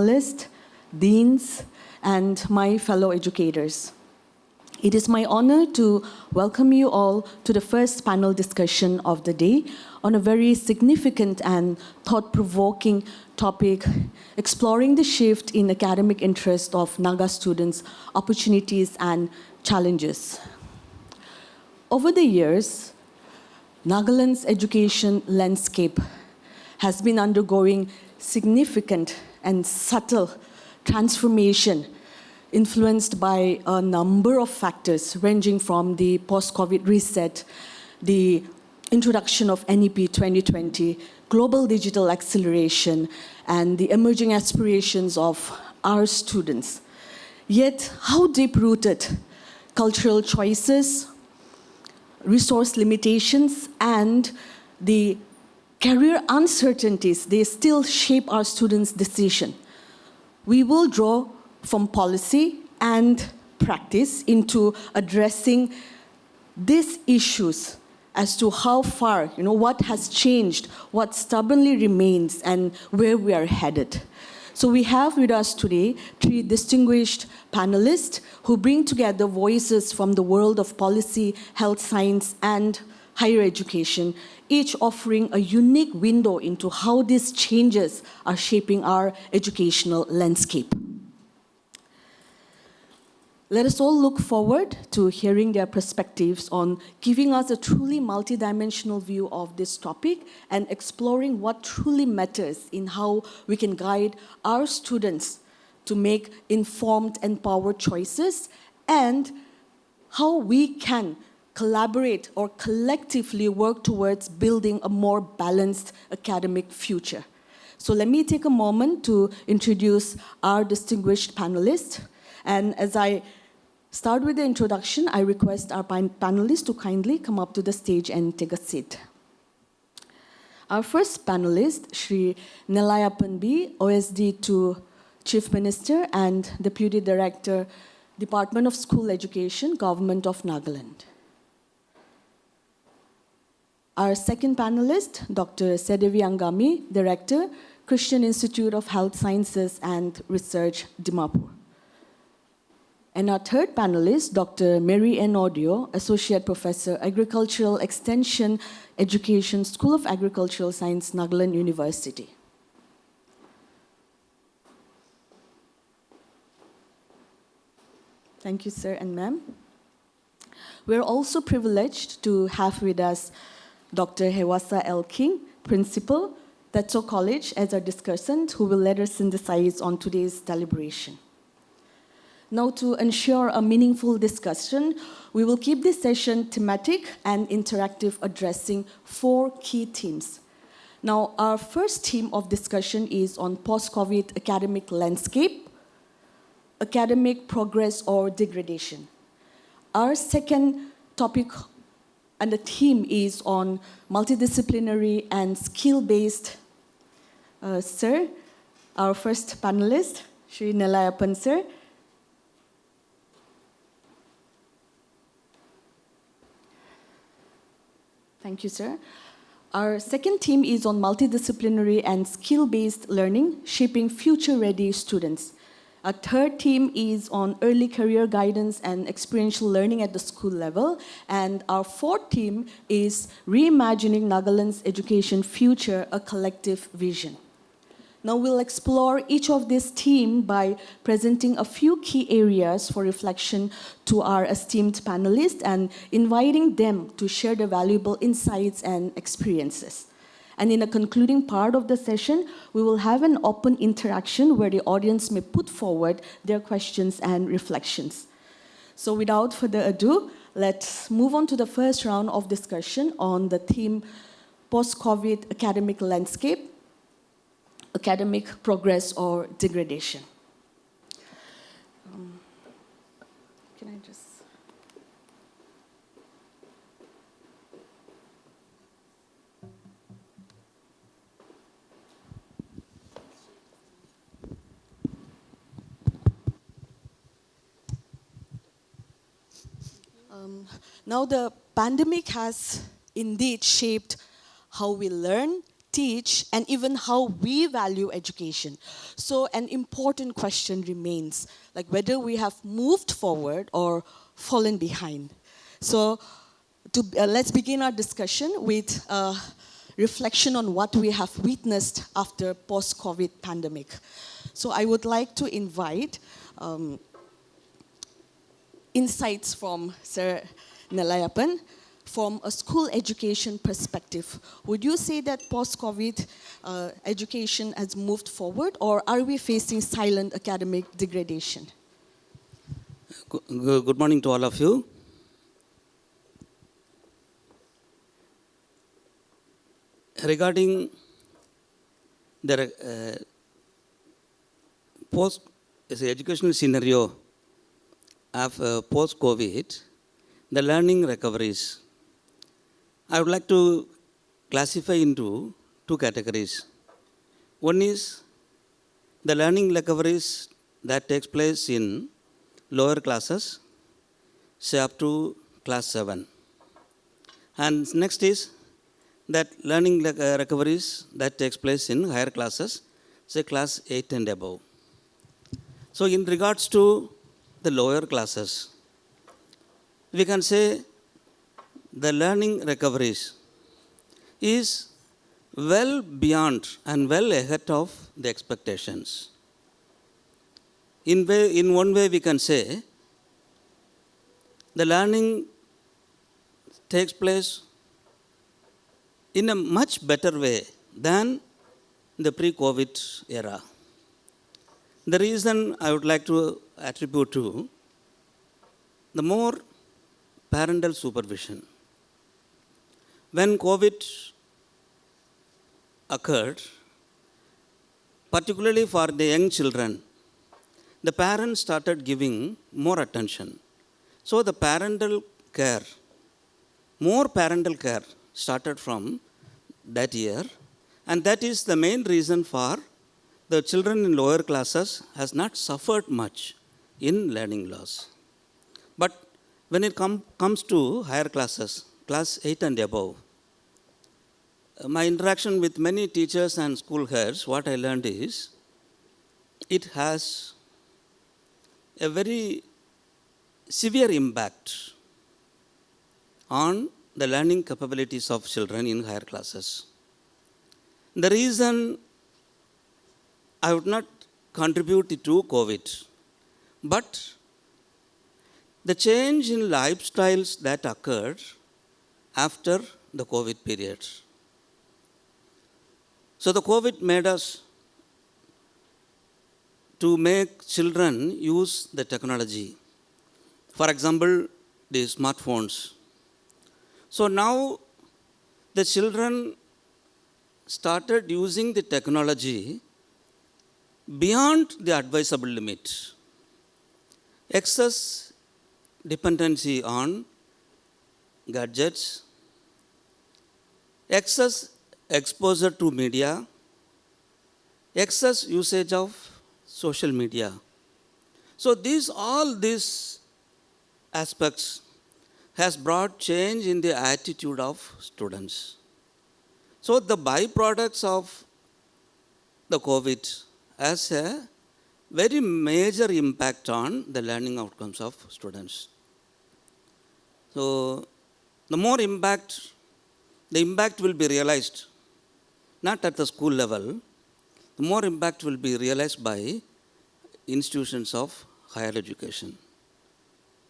panelists, deans, and my fellow educators. It is my honor to welcome you all to the first panel discussion of the day on a very significant and thought-provoking topic, exploring the shift in academic interest of Naga students, opportunities and challenges. Over the years, Nagaland's education landscape has been undergoing significant and subtle transformation influenced by a number of factors ranging from the post-COVID reset, the introduction of NEP 2020, global digital acceleration, and the emerging aspirations of our students. Yet, how deep-rooted cultural choices, resource limitations, and the career uncertainties, they still shape our students' decision. We will draw from policy and practice into addressing these issues as to how far, what has changed, what stubbornly remains, and where we are headed. So we have with us today 3 distinguished panelists who bring together voices from the world of policy, health science, and higher education, each offering a unique window into how these changes are shaping our educational landscape. Let us all look forward to hearing their perspectives on giving us a truly multidimensional view of this topic and exploring what truly matters in how we can guide our students to make informed, empowered choices, and how we can collaborate or collectively work towards building a more balanced academic future. So let me take a moment to introduce our distinguished panelists. And as I start with the introduction, I request our panelists to kindly come up to the stage and take a seat. Our first panelist, Shri Nellayappan B, OSD to Chief Minister and Deputy Director, Department of School Education, Government of Nagaland. Our second panelist, Dr. Sedevi Angami, Director, Christian Institute of Health Sciences and Research, Dimapur. And our third panelist, Dr. Mary N. Odyuo, Associate Professor, Agricultural Extension Education, School of Agricultural Science, Nagaland University. Thank you, sir and ma'am. We're also privileged to have with us Dr. Hewasa L. King, Principal, Tetso College, as our discussant, who will let us synthesize on today's deliberation. Now, to ensure a meaningful discussion, we will keep this session thematic and interactive, addressing 4 key themes. Now, our first theme of discussion is on post-COVID academic landscape, academic progress or degradation. Our second topic and the theme is on multidisciplinary and skill-based. Sir, our first panelist, Shri Nellayappan, sir. Thank you, sir. Our second theme is on multidisciplinary and skill-based learning, shaping future-ready students. Our third theme is on early career guidance and experiential learning at the school level. And our fourth theme is reimagining Nagaland's education future, a collective vision. Now we'll explore each of these themes by presenting a few key areas for reflection to our esteemed panelists and inviting them to share their valuable insights and experiences. And in a concluding part of the session, we will have an open interaction where the audience may put forward their questions and reflections. So without further ado, let's move on to the first round of discussion on the theme post-COVID academic landscape, academic progress or degradation. Can I just... Now the pandemic has indeed shaped how we learn, teach, and even how we value education. So an important question remains, like whether we have moved forward or fallen behind. So let's begin our discussion with reflection on what we have witnessed after post-COVID pandemic. So I would like to invite insights from Sir Nellayappan from a school education perspective. Would you say that post-COVID education has moved forward, or are we facing silent academic degradation? Good morning to all of you. Regarding the educational scenario of post-COVID, the learning recoveries, I would like to classify into two categories. One is the learning recoveries that takes place in lower classes, say up to class 7. And next is that learning recoveries that takes place in higher classes, say class 8 and above. So in regards to the lower classes, we can say the learning recoveries is well beyond and well ahead of the expectations. In one way we can say the learning takes place in a much better way than the pre-COVID era. The reason I would like to attribute to the more parental supervision. When COVID occurred, particularly for the young children, the parents started giving more attention. So the parental care, more parental care started from that year, and that is the main reason for the children in lower classes has not suffered much in learning loss. But when it comes to higher classes, class 8 and above, my interaction with many teachers and school heads, what I learned is, it has a very severe impact on the learning capabilities of children in higher classes. The reason I would not contribute it to COVID, but the change in lifestyles that occurred after the COVID period. So the COVID made us to make children use the technology. For example, the smartphones. So now the children started using the technology beyond the advisable limit. Excess dependency on gadgets, excess exposure to media, excess usage of social media. So all these aspects has brought change in the attitude of students. So the byproducts of the COVID has a very major impact on the learning outcomes of students. So the more impact, the impact will be realized not at the school level, the more impact will be realized by institutions of higher education.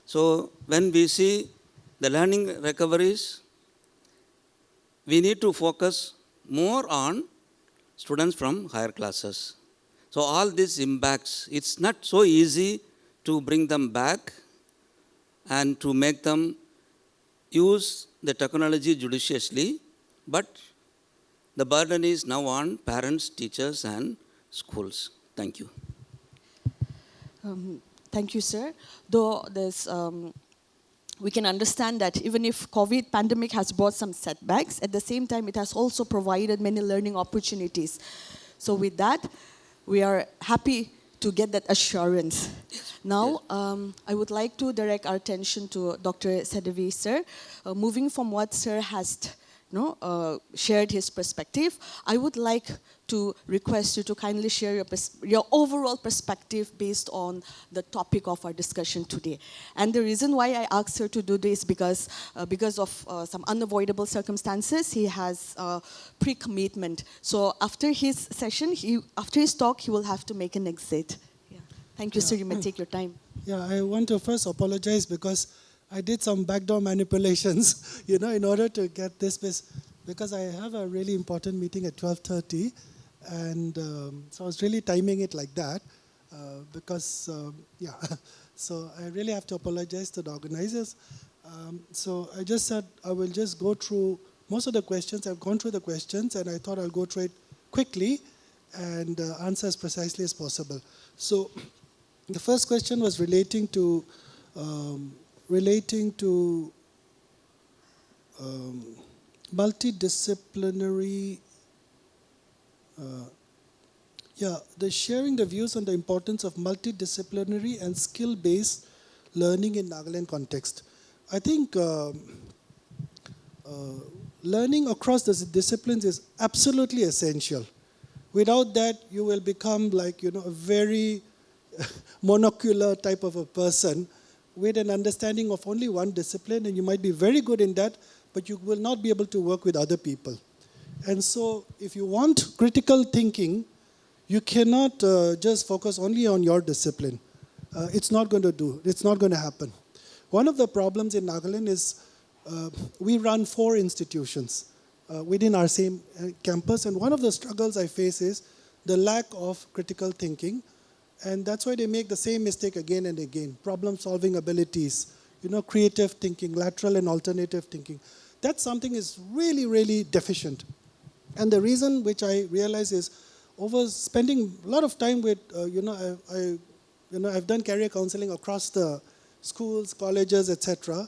So when we see the learning recoveries, we need to focus more on students from higher classes. So all these impacts, it's not so easy to bring them back and to make them use the technology judiciously, but the burden is now on parents, teachers, and schools. Thank you. Thank you, sir. Though we can understand that even if COVID pandemic has brought some setbacks, at the same time, it has also provided many learning opportunities. So with that, we are happy to get that assurance. Now, I would like to direct our attention to Dr. Sedevi, sir. Moving from what sir has shared his perspective. I would like to request you to kindly share your overall perspective based on the topic of our discussion today. And the reason why I asked her to do this because of some unavoidable circumstances, he has pre-commitment. So after his session, after his talk, he will have to make an exit. Yeah. Thank you, sir. You may take your time. Yeah, I want to first apologize because I did some backdoor manipulations, in order to get this because I have a really important meeting at 12:30, and so I was really timing it like that so I really have to apologize to the organizers. So I just said I will just go through most of the questions. I've gone through the questions, and I thought I'll go through it quickly and answer as precisely as possible. So the first question was relating to multidisciplinary, the sharing the views on the importance of multidisciplinary and skill-based learning in Nagaland context. I think learning across the disciplines is absolutely essential. Without that, you will become like, a very monocular type of a person with an understanding of only one discipline, and you might be very good in that, but you will not be able to work with other people. And so if you want critical thinking, you cannot just focus only on your discipline. It's not going to do. It's not going to happen. One of the problems in Nagaland is we run 4 institutions within our same campus, and one of the struggles I face is the lack of critical thinking. And that's why they make the same mistake again and again. Problem-solving abilities, creative thinking, lateral and alternative thinking. That's something is really, really deficient. And the reason which I realize is over spending a lot of time with, I've done career counseling across the schools, colleges, etc.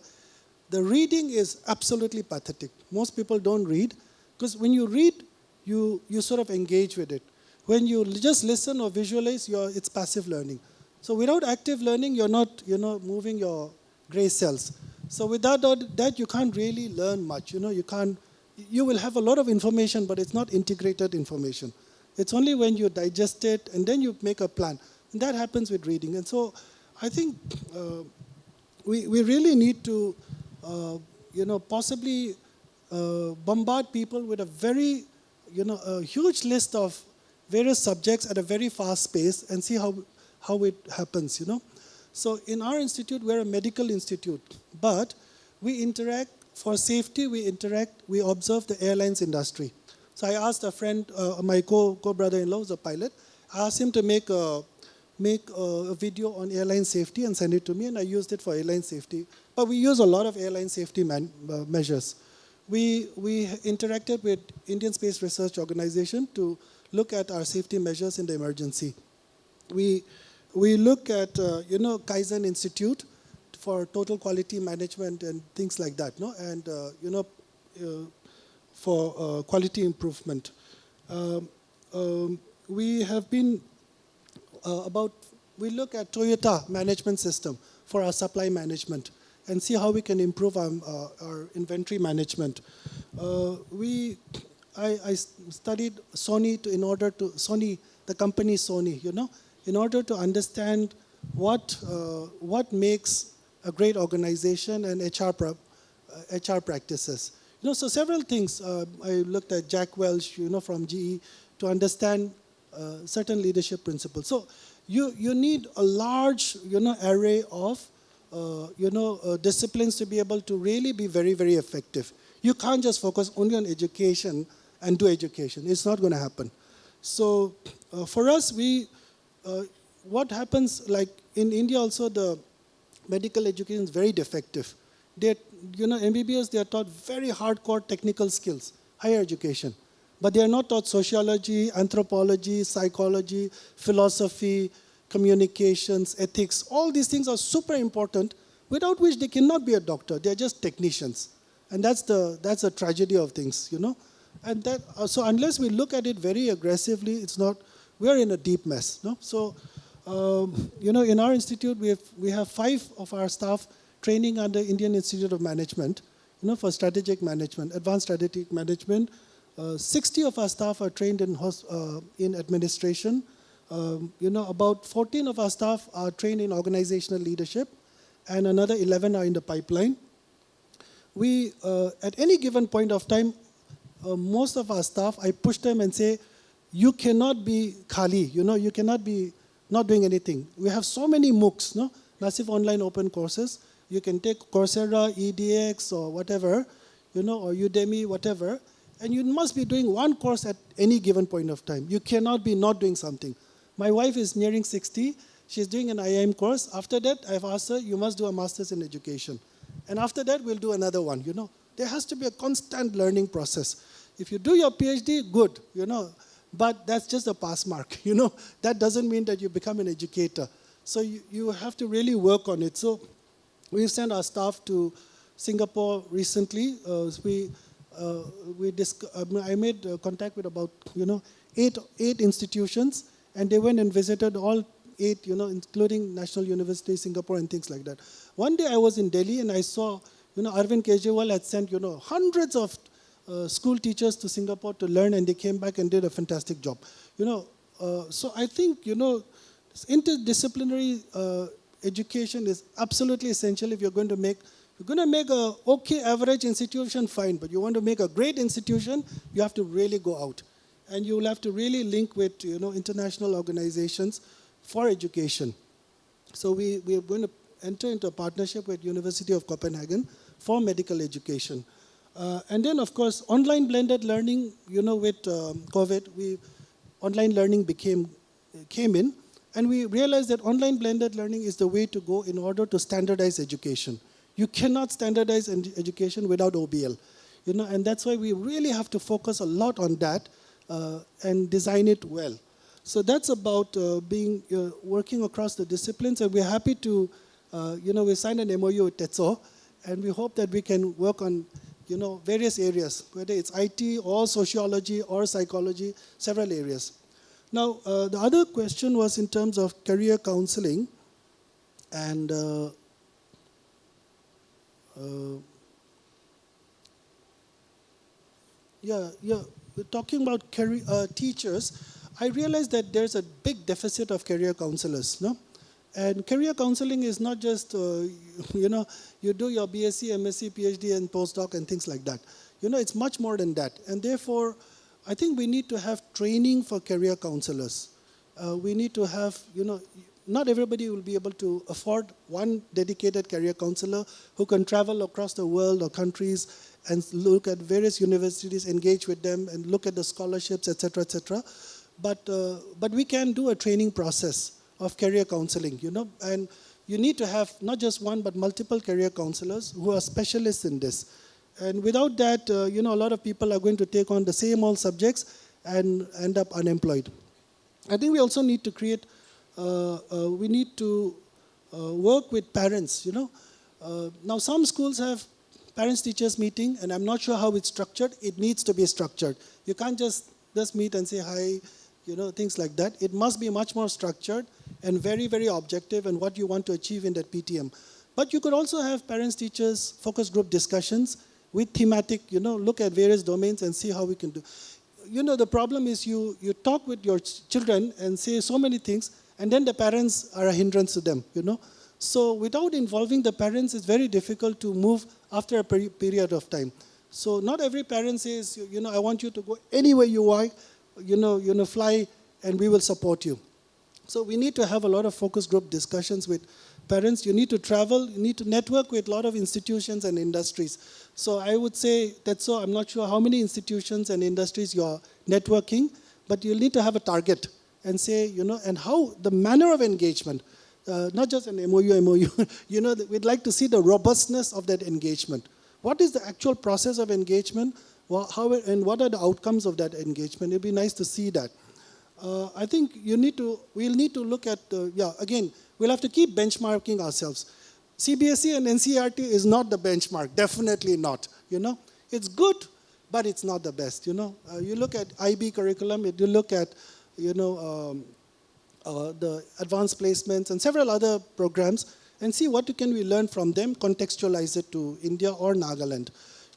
The reading is absolutely pathetic. Most people don't read because when you read, you sort of engage with it. When you just listen or visualize, it's passive learning. So without active learning, you're not, moving your gray cells. So without that, you can't really learn much. You will have a lot of information, but it's not integrated information. It's only when you digest it and then you make a plan. And that happens with reading. And so I think we really need to, possibly bombard people with a very, a huge list of various subjects at a very fast pace and see how it happens, So in our institute, we're a medical institute, but we interact for safety, we observe the airlines industry. So I asked a friend, my co-brother-in-law who's a pilot, I asked him to make a video on airline safety and send it to me, and I used it for airline safety. But we use a lot of airline safety measures. We interacted with Indian Space Research Organization to look at our safety measures in the emergency. We look at, Kaizen Institute for total quality management and things like that, no? And, for quality improvement. We have been we look at Toyota management system for our supply management and see how we can improve our inventory management. I studied Sony the company Sony, in order to understand what makes a great organization and HR practices. So several things. I looked at Jack Welch, from GE, to understand certain leadership principles. So you need a large, array of, disciplines to be able to really be very, very effective. You can't just focus only on education and do education. It's not going to happen. So for us, what happens, like in India also, the medical education is very defective. MBBS, they are taught very hardcore technical skills, higher education. But they are not taught sociology, anthropology, psychology, philosophy, communications, ethics. All these things are super important, without which they cannot be a doctor. They are just technicians. And that's the tragedy of things, And so unless we look at it very aggressively, we're in a deep mess. No? So, in our institute, we have 5 of our staff training under Indian Institute of Management, for strategic management, advanced strategic management. 60 of our staff are trained in administration. About 14 of our staff are trained in organizational leadership, and another 11 are in the pipeline. We, at any given point of time, most of our staff, I push them and say, you cannot be khali, you cannot be not doing anything. We have so many MOOCs, massive online open courses. You can take Coursera, EDX, or whatever, or Udemy, whatever, and you must be doing one course at any given point of time. You cannot be not doing something. My wife is nearing 60. She's doing an IIM course. After that, I've asked her, you must do a master's in education. And after that, we'll do another one, There has to be a constant learning process. If you do your PhD, good, but that's just a pass mark, That doesn't mean that you become an educator. So you have to really work on it. So we've sent our staff to Singapore recently. I made contact with about, 8 institutions, and they went and visited all 8, including National University, Singapore, and things like that. One day I was in Delhi and I saw, Arvind Kejriwal had sent, hundreds of school teachers to Singapore to learn, and they came back and did a fantastic job. So I think, interdisciplinary education is absolutely essential if you're going to make a okay average institution, fine, but you want to make a great institution, you have to really go out. And you will have to really link with, international organizations for education. So we are going to enter into a partnership with University of Copenhagen for medical education. And then, of course, online blended learning, with COVID, online learning came in, and we realized that online blended learning is the way to go in order to standardize education. You cannot standardize education without OBL, and that's why we really have to focus a lot on that and design it well. So that's about working across the disciplines, and we're happy to, we signed an MOU with Tetso, and we hope that we can work on, various areas, whether it's IT or sociology or psychology, several areas. Now, the other question was in terms of career counseling, and we're talking about teachers. I realized that there's a big deficit of career counselors, And career counseling is not just, you do your BSc, MSc, PhD, and postdoc and things like that. It's much more than that. And therefore, I think we need to have training for career counselors. We need to have, not everybody will be able to afford one dedicated career counselor who can travel across the world or countries and look at various universities, engage with them, and look at the scholarships, etc., etc. But we can do a training process of career counseling, and you need to have not just one but multiple career counselors who are specialists in this. And without that, a lot of people are going to take on the same old subjects and end up unemployed. I think we also need to create, work with parents, Now some schools have parents-teachers meeting, and I'm not sure how it's structured. It needs to be structured. You can't just meet and say hi, things like that. It must be much more structured and very, very objective in what you want to achieve in that PTM. But you could also have parents-teachers focus group discussions with thematic, look at various domains and see how we can do. The problem is you talk with your children and say so many things, and then the parents are a hindrance to them, So without involving the parents, it's very difficult to move after a period of time. So not every parent says, I want you to go anywhere you want, fly, and we will support you. So we need to have a lot of focus group discussions with parents. You need to travel, you need to network with a lot of institutions and industries. So I would say Tetso, I'm not sure how many institutions and industries you're networking, but you'll need to have a target and say, and how the manner of engagement, not just an MOU, we'd like to see the robustness of that engagement. What is the actual process of engagement? And what are the outcomes of that engagement? It'd be nice to see that. I think we'll need to look at, again, we'll have to keep benchmarking ourselves. CBSE and NCERT is not the benchmark, definitely not. It's good, but it's not the best. You look at IB curriculum, you look at, the advanced placements and several other programs, and see what can we learn from them, contextualize it to India or Nagaland.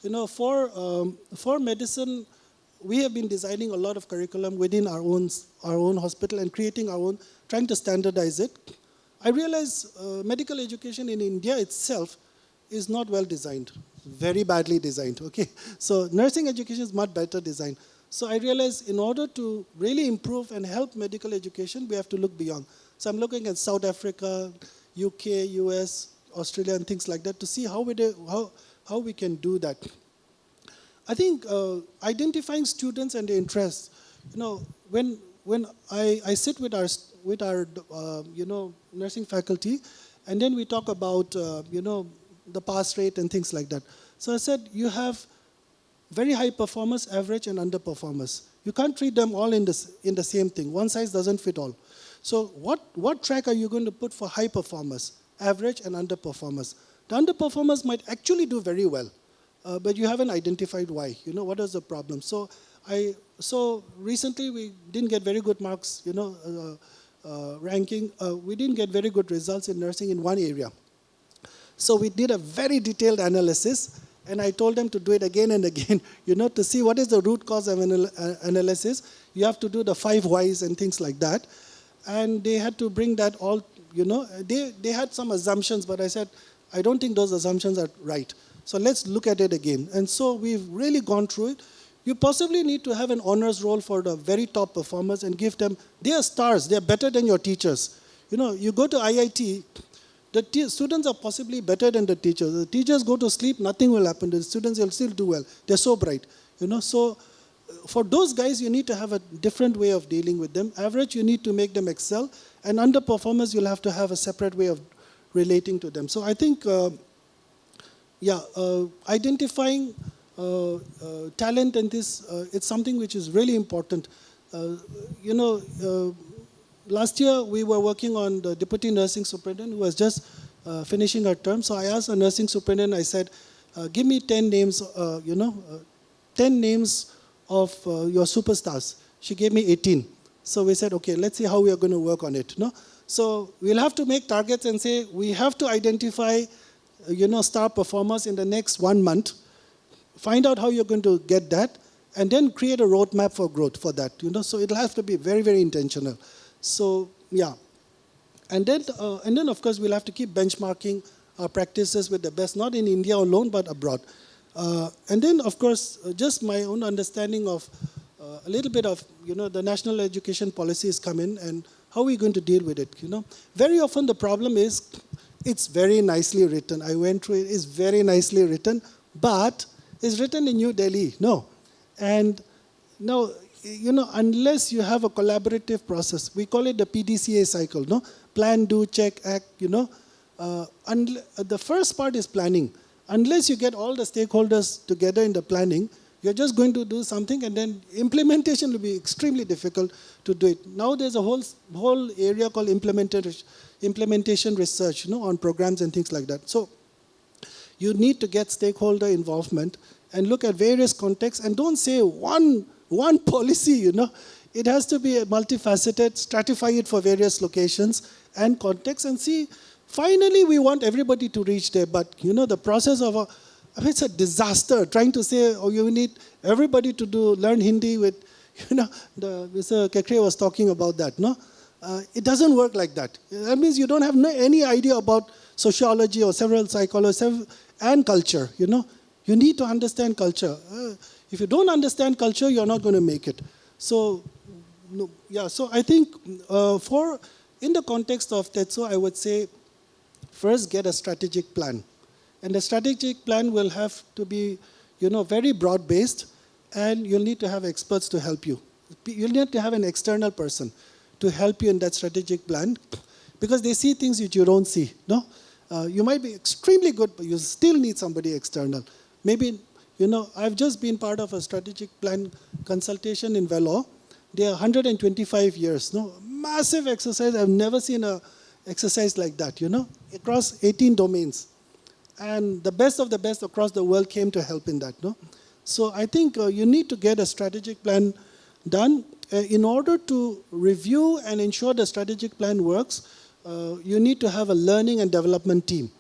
For medicine, we have been designing a lot of curriculum within our own hospital and creating our own, trying to standardize it. I realize medical education in India itself is not well designed, very badly designed, okay? So nursing education is much better designed. So I realized in order to really improve and help medical education, we have to look beyond. So I'm looking at South Africa, UK, US, Australia, and things like that to see how we can do that. I think identifying students and their interests, when I sit with our nursing faculty, and then we talk about the pass rate and things like that. So I said, you have very high performers, average, and underperformers. You can't treat them all in the same thing. One size doesn't fit all. So what track are you going to put for high performers, average, and underperformers? The underperformers might actually do very well, but you haven't identified why. What is the problem? So recently we didn't get very good marks, ranking. We didn't get very good results in nursing in one area. So we did a very detailed analysis, and I told them to do it again and again, to see what is the root cause of analysis. You have to do the 5 whys and things like that. And they had to bring that all, they had some assumptions, but I said, I don't think those assumptions are right. So let's look at it again. And so we've really gone through it. You possibly need to have an honors roll for the very top performers and give them, they are stars, they are better than your teachers. You go to IIT, the students are possibly better than the teachers. The teachers go to sleep, nothing will happen. The students will still do well. They're so bright. So for those guys, you need to have a different way of dealing with them. Average, you need to make them excel. And underperformers, you'll have to have a separate way of relating to them. So I think, identifying talent and this, it's something which is really important. Last year, we were working on the deputy nursing superintendent who was just finishing her term. So I asked the nursing superintendent, I said, give me 10 names, 10 names of your superstars. She gave me 18. So we said, okay, let's see how we are going to work on it. So we'll have to make targets and say, we have to identify, star performers in the next 1 month, find out how you're going to get that, and then create a roadmap for growth for that. So it'll have to be very, very intentional. So, yeah. And then, of course, we'll have to keep benchmarking our practices with the best, not in India alone, but abroad. And then, of course, just my own understanding of a little bit of, the national education policies come in and how are we going to deal with it, Very often the problem is it's very nicely written. I went through it. It's very nicely written, but it's written in New Delhi. No. And now, unless you have a collaborative process, we call it the PDCA cycle, no? Plan, do, check, act, the first part is planning. Unless you get all the stakeholders together in the planning, you're just going to do something and then implementation will be extremely difficult to do it. Now there's a whole area called implementation research, on programs and things like that. So you need to get stakeholder involvement and look at various contexts and don't say one policy, It has to be multifaceted, stratify it for various locations and contexts and see, finally we want everybody to reach there, but the process of it's a disaster trying to say, you need everybody to learn Hindi with, Mr. Kekre was talking about that, no? It doesn't work like that. That means you don't have any idea about sociology or several psychology and culture, You need to understand culture. If you don't understand culture, you're not going to make it. So, so I think in the context of Tetso, I would say, first get a strategic plan. And the strategic plan will have to be, very broad-based, and you'll need to have experts to help you. You'll need to have an external person to help you in that strategic plan, because they see things which you don't see, no? You might be extremely good, but you still need somebody external. Maybe, I've just been part of a strategic plan consultation in Vellore. They are 125 years, no? Massive exercise. I've never seen an exercise like that, across 18 domains. And the best of the best across the world came to help in that, no? So I think you need to get a strategic plan done. In order to review and ensure the strategic plan works, you need to have a learning and development team,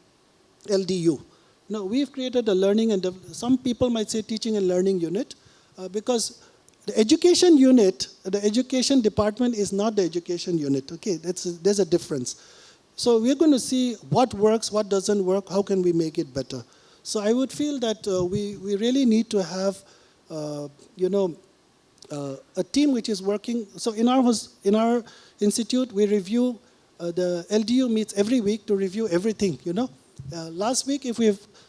LDU. No, we've created a learning and some people might say teaching and learning unit, because the education unit, the education department is not the education unit. Okay, there's a difference. So we're going to see what works, what doesn't work, how can we make it better. So I would feel that we really need to have, a team which is working. So in our institute, we review, the LDU meets every week to review everything, Last week,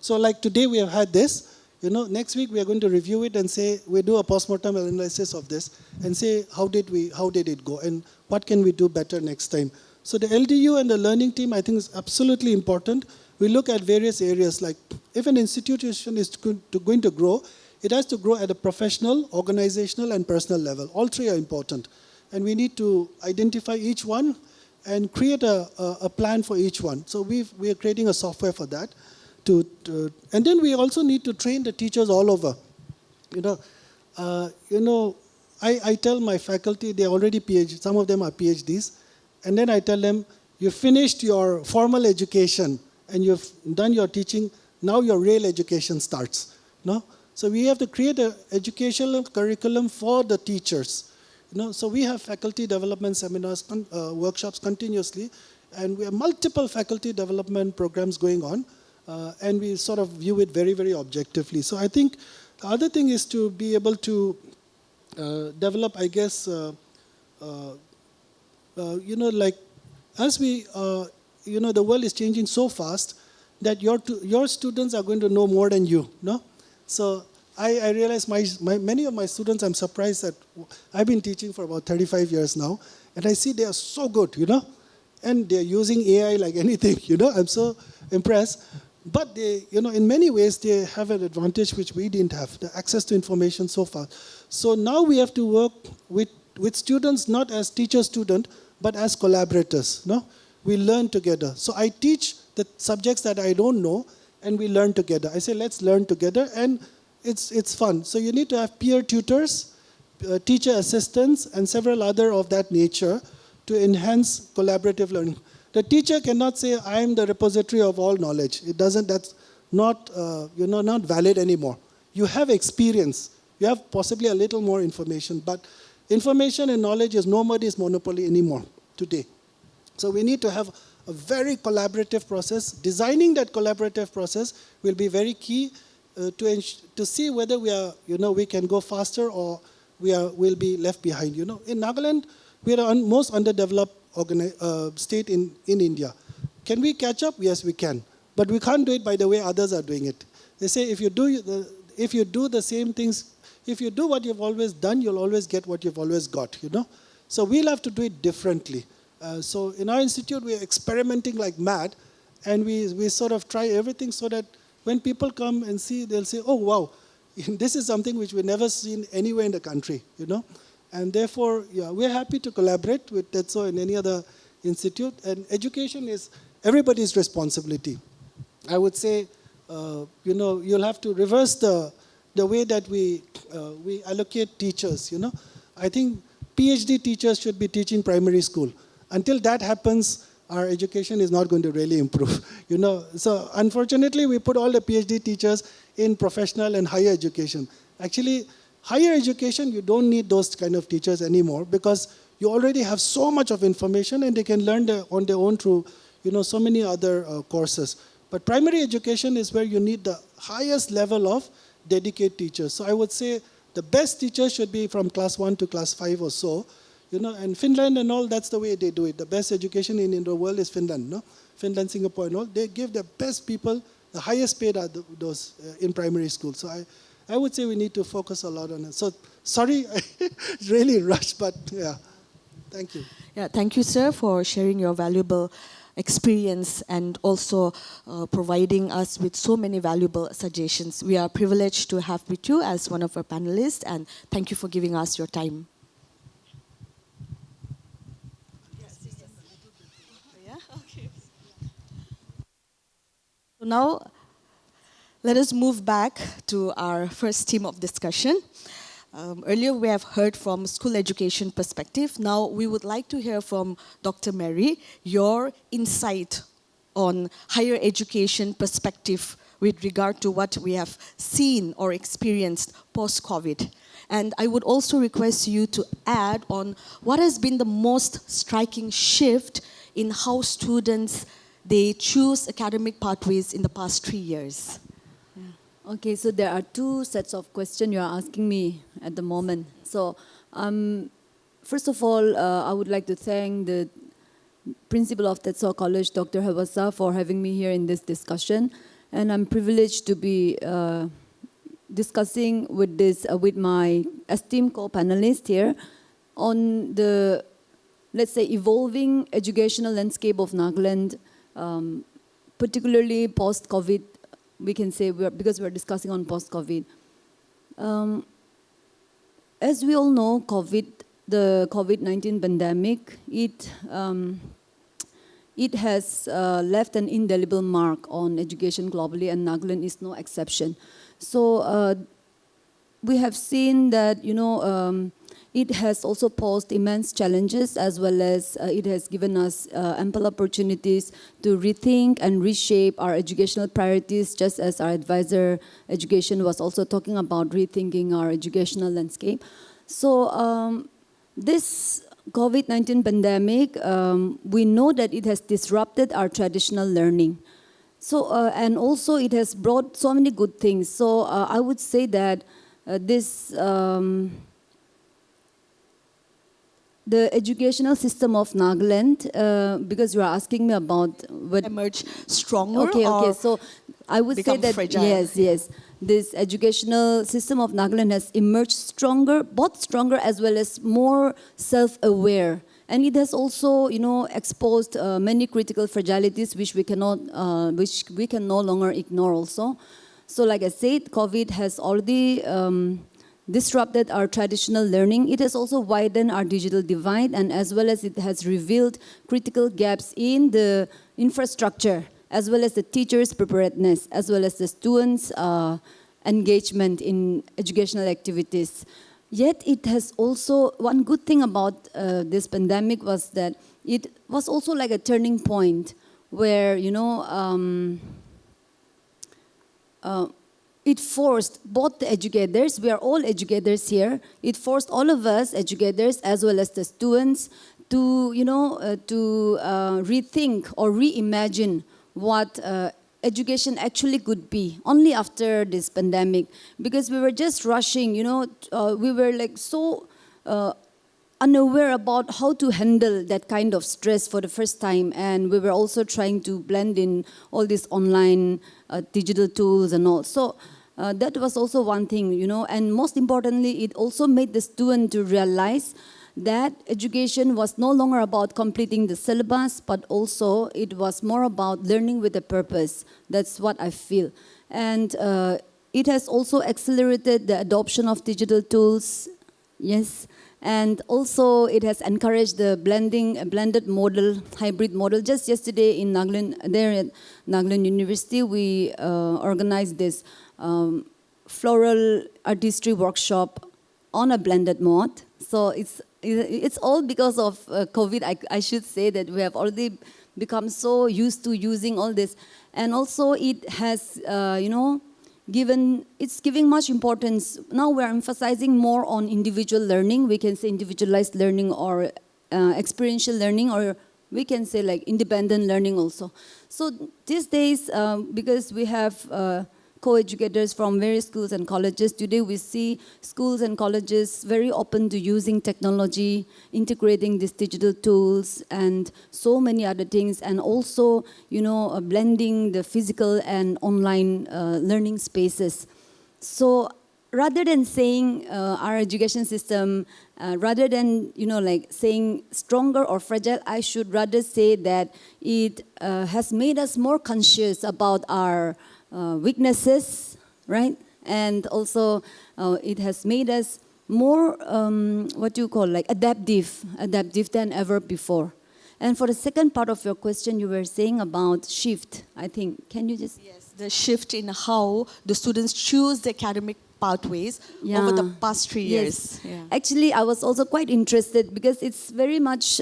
so like today we have had this, next week we are going to review it and say, we do a postmortem analysis of this and say, how did it go and what can we do better next time. So the LDU and the learning team, I think, is absolutely important. We look at various areas, like if an institution is going to grow, it has to grow at a professional, organizational, and personal level. All three are important. And we need to identify each one and create a plan for each one. So we are creating a software for that. And then we also need to train the teachers all over. I tell my faculty, they're already PhD, some of them are PhDs, and then I tell them, you finished your formal education and you've done your teaching, now your real education starts. So we have to create an educational curriculum for the teachers. So we have faculty development seminars, workshops continuously, and we have multiple faculty development programs going on, and we sort of view it very, very objectively. So I think the other thing is to be able to develop, I guess, like as we, the world is changing so fast that your students are going to know more than you, So I realize many of my students, I'm surprised that I've been teaching for about 35 years now, and I see they are so good, and they're using AI like anything, I'm so impressed. But they, in many ways, they have an advantage which we didn't have, the access to information so far. So now we have to work with students, not as teacher-student, but as collaborators, We learn together. So I teach the subjects that I don't know, and we learn together. I say, let's learn together, and it's fun. So you need to have peer tutors, teacher assistants, and several other of that nature to enhance collaborative learning. The teacher cannot say, I am the repository of all knowledge. That's not, not valid anymore. You have experience. You have possibly a little more information, but information and knowledge is nobody's monopoly anymore today. So we need to have a very collaborative process. Designing that collaborative process will be very key to see whether we are, we can go faster or we'll be left behind. In Nagaland, we are the most underdeveloped state in India. Can we catch up? Yes, we can. But we can't do it by the way others are doing it. They say if you do the same things, if you do what you've always done, you'll always get what you've always got, So we'll have to do it differently. So in our institute, we're experimenting like mad, and we sort of try everything so that when people come and see, they'll say, oh, wow, this is something which we've never seen anywhere in the country, And therefore, we're happy to collaborate with Tetso and any other institute. And education is everybody's responsibility. I would say, you'll have to reverse the way that we allocate teachers, I think PhD teachers should be teaching primary school. Until that happens, our education is not going to really improve, So unfortunately, we put all the PhD teachers in professional and higher education. Actually, higher education, you don't need those kind of teachers anymore because you already have so much of information and they can learn on their own through, so many other courses. But primary education is where you need the highest level of dedicated teachers. So I would say the best teachers should be from class 1 to class 5 or so. And Finland and all, that's the way they do it. The best education in the world is Finland, Finland, Singapore and all. They give the best people, the highest paid are those in primary school. So I would say we need to focus a lot on it. So sorry, I really rushed, but yeah, thank you. Yeah, thank you, sir, for sharing your valuable experience and also providing us with so many valuable suggestions. We are privileged to have with you as one of our panelists, and thank you for giving us your time. So now, let us move back to our first theme of discussion. Earlier, we have heard from school education perspective. Now, we would like to hear from Dr. Mary, your insight on higher education perspective with regard to what we have seen or experienced post-COVID. And I would also request you to add on what has been the most striking shift in how students, they choose academic pathways in the past 3 years. Okay, so there are two sets of questions you are asking me at the moment. So, first of all, I would like to thank the principal of Tetso College, Dr. Hawasa, for having me here in this discussion. And I'm privileged to be discussing with my esteemed co-panelists here on the, let's say, evolving educational landscape of Nagaland, particularly post-COVID. We can say, because we're discussing on post-COVID. As we all know, the COVID-19 pandemic, it has left an indelible mark on education globally, and Nagaland is no exception. So we have seen that, it has also posed immense challenges, as well as it has given us ample opportunities to rethink and reshape our educational priorities, just as our advisor education was also talking about rethinking our educational landscape. So this COVID-19 pandemic, we know that it has disrupted our traditional learning. So, and also it has brought so many good things. So I would say that the educational system of Nagaland, because you are asking me about what Emerge stronger okay. So I would say that fragile. yes, this educational system of Nagaland has emerged stronger, both stronger as well as more self-aware, and it has also, exposed many critical fragilities which we can no longer ignore. Also, so like I said, COVID has already disrupted our traditional learning. It has also widened our digital divide, and as well as it has revealed critical gaps in the infrastructure, as well as the teachers' preparedness, as well as the students' engagement in educational activities. Yet it has also, one good thing about this pandemic was that it was also like a turning point where, it forced both the educators, we are all educators here, it forced all of us educators as well as the students to, to rethink or reimagine what education actually could be only after this pandemic. Because we were just rushing, we were like so unaware about how to handle that kind of stress for the first time. And we were also trying to blend in all these online digital tools and all. So that was also one thing, and most importantly, it also made the student to realize that education was no longer about completing the syllabus, but also it was more about learning with a purpose. That's what I feel. And it has also accelerated the adoption of digital tools, yes. And also it has encouraged the blended model, hybrid model. Just yesterday in Nagaland, there at Nagaland University, we organized this floral artistry workshop on a blended mode. So it's all because of COVID. I should say that we have already become so used to using all this. And also it has, it's giving much importance. Now we're emphasizing more on individual learning. We can say individualized learning or experiential learning, or we can say like independent learning also. So these days, because we have co-educators from various schools and colleges, today we see schools and colleges very open to using technology, integrating these digital tools and so many other things, and also, blending the physical and online learning spaces. So rather than saying our education system, rather than, saying stronger or fragile, I should rather say that it has made us more conscious about our weaknesses, right? And also it has made us more, adaptive than ever before. And for the second part of your question, you were saying about shift, I think. Can you just... Yes, the shift in how the students choose the academic pathways over the past 3 years. Yes. Yeah. Actually, I was also quite interested because it's very much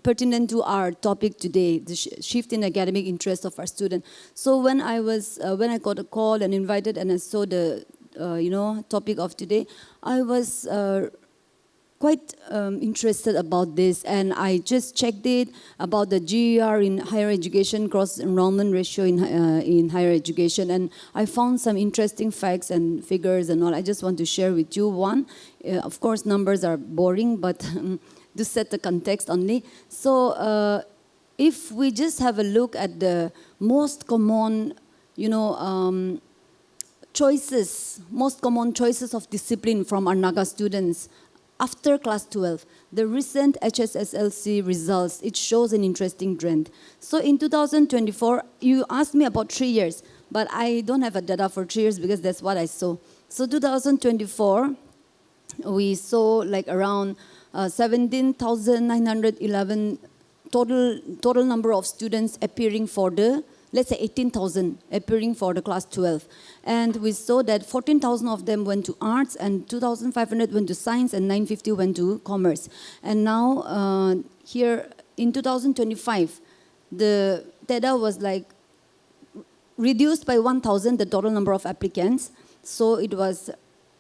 pertinent to our topic today, the shift in academic interest of our student. So when I got a call and invited and I saw the topic of today, I was quite interested about this, and I just checked it about the GER in higher education, cross enrollment ratio in higher education, and I found some interesting facts and figures and all. I just want to share with you one. Of course, numbers are boring, but to set the context only. So if we just have a look at the most common, most common choices of discipline from our Naga students after class 12, the recent HSSLC results, it shows an interesting trend. So in 2024, you asked me about 3 years, but I don't have a data for 3 years because that's what I saw. So 2024, we saw like around 17,911 total number of students appearing for the, let's say 18,000 appearing for the class 12. And we saw that 14,000 of them went to arts and 2,500 went to science and 950 went to commerce. And now here in 2025, the data was like reduced by 1,000, the total number of applicants. So it was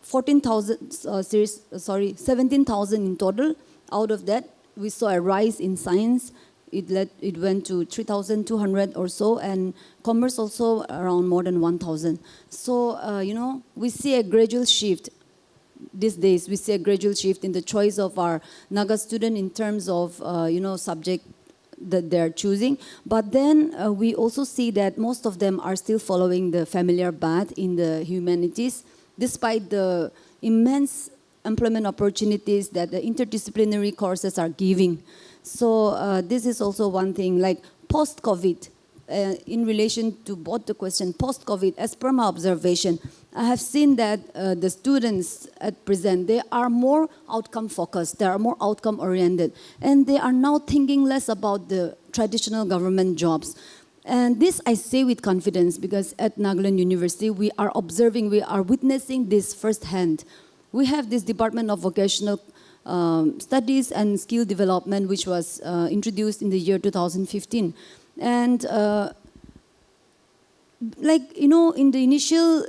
17,000 in total. Out of that, we saw a rise in science. It went to 3,200 or so, and commerce also around more than 1,000. So, we see a gradual shift these days. We see a gradual shift in the choice of our Naga student in terms of, subject that they're choosing. But then we also see that most of them are still following the familiar path in the humanities, despite the immense employment opportunities that the interdisciplinary courses are giving. So this is also one thing, like post-COVID, in relation to both the question, post-COVID, as per my observation, I have seen that the students at present, they are more outcome-focused, they are more outcome-oriented, and they are now thinking less about the traditional government jobs. And this I say with confidence because at Nagaland University, we are observing, we are witnessing this firsthand. We have this Department of Vocational Studies and Skill Development, which was introduced in the year 2015. And in the initial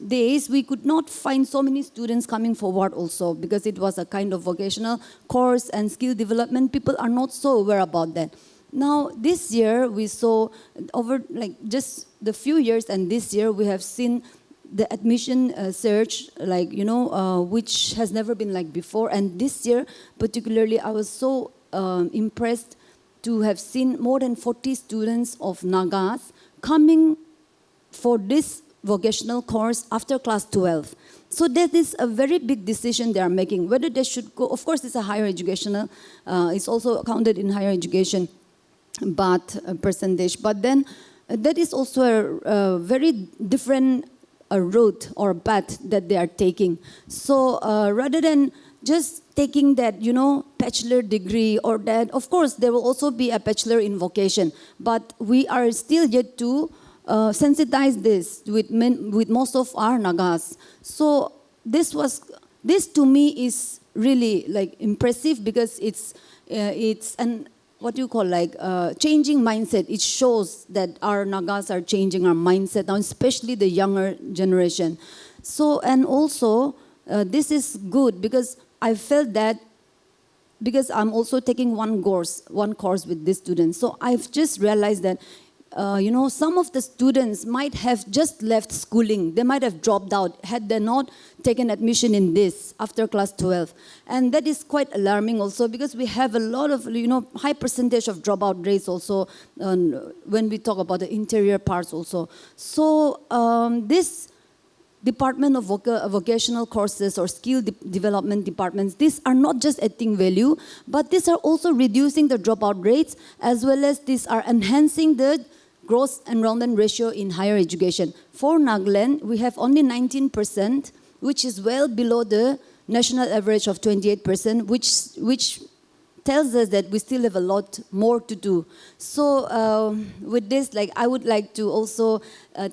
days, we could not find so many students coming forward also because it was a kind of vocational course and skill development. People are not so aware about that. Now, this year, we saw over just the few years, and this year we have seen the admission surge, which has never been like before. And this year, particularly, I was so impressed to have seen more than 40 students of Nagas coming for this vocational course after class 12. So that is a very big decision they are making, whether they should go. Of course, it's a higher educational, it's also counted in higher education, but percentage. But then that is also a very different route or path that they are taking. So rather than just taking that, bachelor degree or that, of course, there will also be a bachelor in vocation, but we are still yet to sensitize this with most of our Nagas. So this to me is really impressive because it's an changing mindset. It shows that our Nagas are changing our mindset now, especially the younger generation. So, and also, this is good because I felt that because I'm also taking one course with these students. So I've just realized that, some of the students might have just left schooling. They might have dropped out had they not taken admission in this after class 12. And that is quite alarming also because we have a lot of, high percentage of dropout rates also when we talk about the interior parts also. So this Department of Vocational Courses or Skill Development Departments, these are not just adding value, but these are also reducing the dropout rates as well as these are enhancing the gross enrollment ratio in higher education. For Nagaland, we have only 19%, which is well below the national average of 28%, which tells us that we still have a lot more to do. So with this, I would like to also,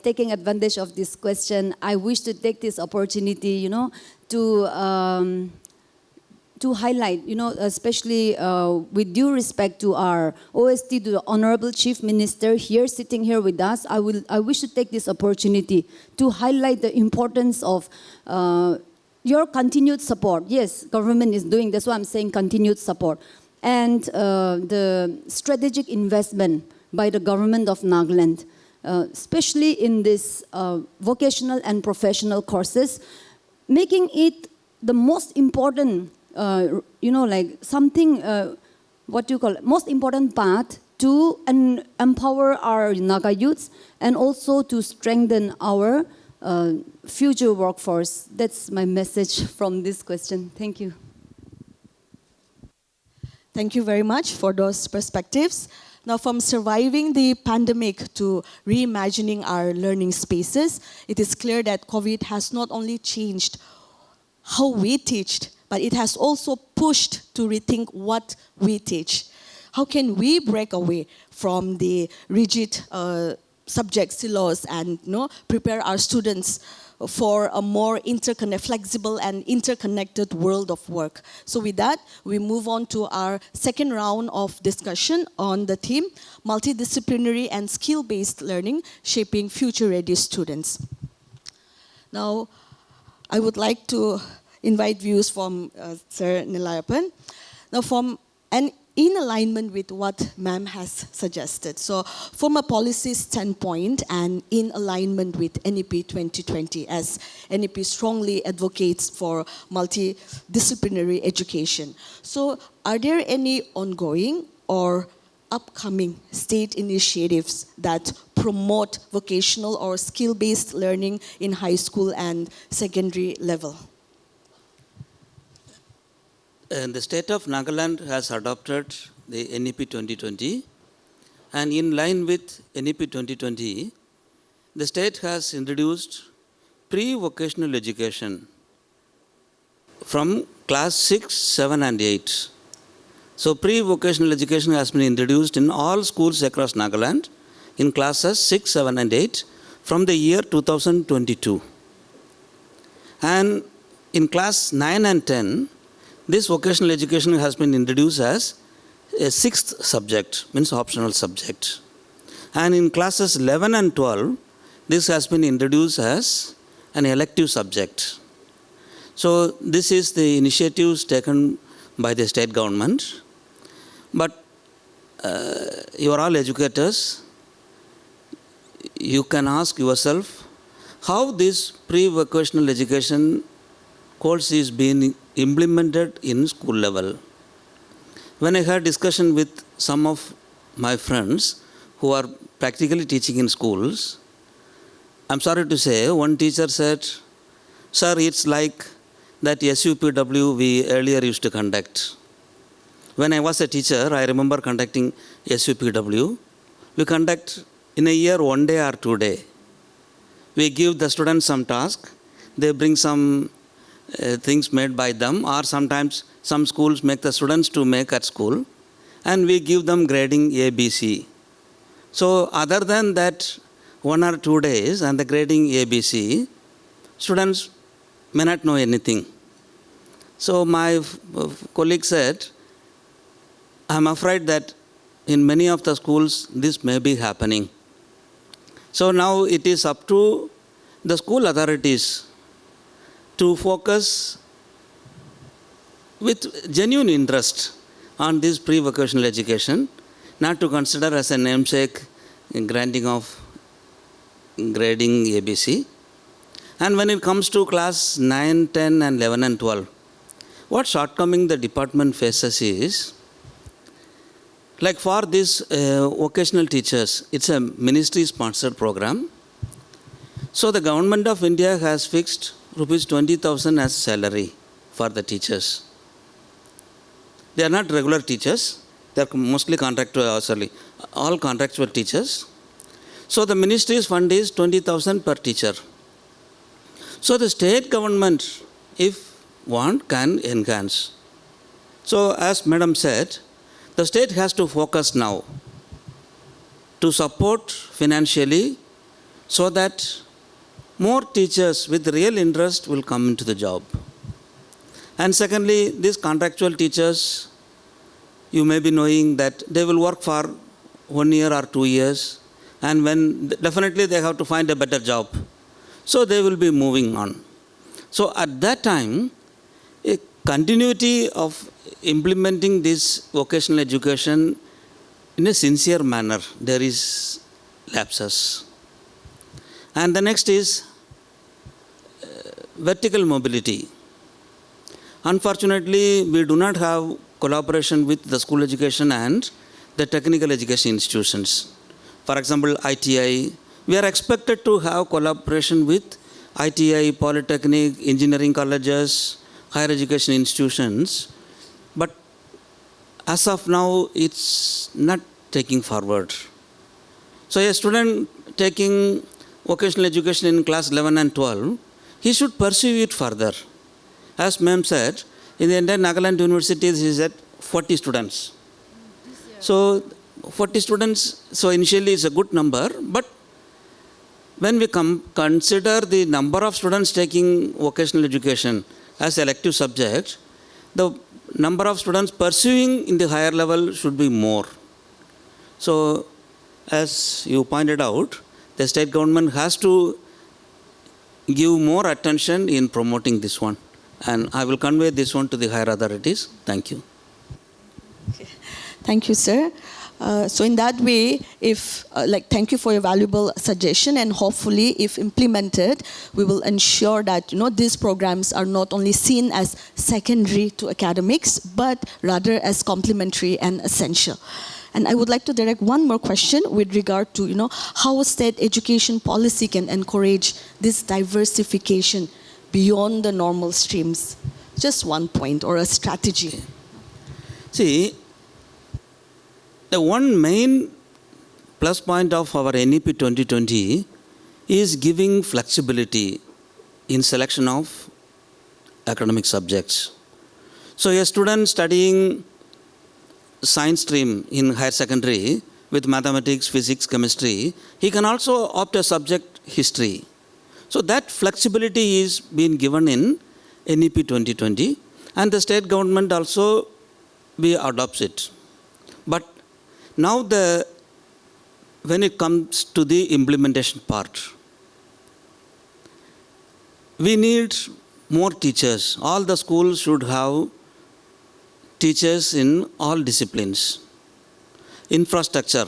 taking advantage of this question, I wish to take this opportunity, to highlight, especially with due respect to our OST, to the Honorable Chief Minister here, sitting here with us, I wish to take this opportunity to highlight the importance of your continued support. Yes, government is doing, that's why I'm saying continued support. And the strategic investment by the government of Nagaland, especially in this vocational and professional courses, making it the most important, most important path to empower our Naga youths and also to strengthen our future workforce. That's my message from this question. Thank you. Thank you very much for those perspectives. Now, from surviving the pandemic to reimagining our learning spaces, it is clear that COVID has not only changed how we teach, but it has also pushed to rethink what we teach. How can we break away from the rigid subject silos and prepare our students for a more flexible and interconnected world of work? So with that, we move on to our second round of discussion on the theme, multidisciplinary and skill-based learning, shaping future-ready students. Now, I would like to invite views from Sir Nellayappan. Now, in alignment with what ma'am has suggested. So from a policy standpoint and in alignment with NEP 2020, as NEP strongly advocates for multidisciplinary education. So are there any ongoing or upcoming state initiatives that promote vocational or skill-based learning in high school and secondary level? The state of Nagaland has adopted the NEP 2020, and in line with NEP 2020, the state has introduced pre-vocational education from class 6, 7 and 8. So pre-vocational education has been introduced in all schools across Nagaland in classes 6, 7 and 8 from the year 2022. And in class 9 and 10, this vocational education has been introduced as a sixth subject, means optional subject. And in classes 11 and 12, this has been introduced as an elective subject. So this is the initiatives taken by the state government. But you are all educators. You can ask yourself how this pre-vocational education course is being implemented in school level. When I had discussion with some of my friends who are practically teaching in schools, I'm sorry to say, one teacher said, "Sir, it's like that SUPW we earlier used to conduct." When I was a teacher, I remember conducting SUPW. We conduct in a year 1 day or 2 days. We give the students some task, they bring some things made by them, or sometimes some schools make the students to make at school, and we give them grading A, B, C. So other than that 1 or 2 days and the grading A, B, C, students may not know anything. So my colleague said, I'm afraid that in many of the schools this may be happening. So now it is up to the school authorities to focus with genuine interest on this pre-vocational education, not to consider as a namesake granting of grading ABC. And when it comes to class 9, 10 and 11 and 12, what shortcoming the department faces is, like for these vocational teachers, it's a ministry-sponsored program. So the government of India has fixed Rs 20,000 as salary for the teachers. They are not regular teachers. They are mostly contractual, all contractual teachers. So the ministry's fund is 20,000 per teacher. So the state government, if want, can enhance. So as Madam said, the state has to focus now to support financially so that more teachers with real interest will come into the job. And secondly, these contractual teachers, you may be knowing that they will work for 1 year or 2 years, and when definitely they have to find a better job. So they will be moving on. So at that time, a continuity of implementing this vocational education in a sincere manner, there is lapses. And the next is vertical mobility. Unfortunately, we do not have collaboration with the school education and the technical education institutions. For example, ITI, we are expected to have collaboration with ITI, Polytechnic, engineering colleges, higher education institutions, but as of now, it's not taking forward. So a student taking vocational education in class 11 and 12, he should pursue it further. As ma'am said, in the entire Nagaland universities, is at 40 students. So 40 students, so initially it's a good number, but when we consider the number of students taking vocational education as elective subject, the number of students pursuing in the higher level should be more. So as you pointed out, the state government has to give more attention in promoting this one. And I will convey this one to the higher authorities. Thank you. Thank you, sir. So in that way, if thank you for your valuable suggestion, and hopefully, if implemented, we will ensure that these programs are not only seen as secondary to academics, but rather as complementary and essential. And I would like to direct one more question with regard to how state education policy can encourage this diversification beyond the normal streams. Just one point or a strategy. See, the one main plus point of our NEP 2020 is giving flexibility in selection of academic subjects. So a student studying science stream in higher secondary with mathematics, physics, chemistry, he can also opt a subject history. So that flexibility is being given in NEP 2020, and the state government also adopts it. But now when it comes to the implementation part, we need more teachers. All the schools should have teachers in all disciplines. Infrastructure.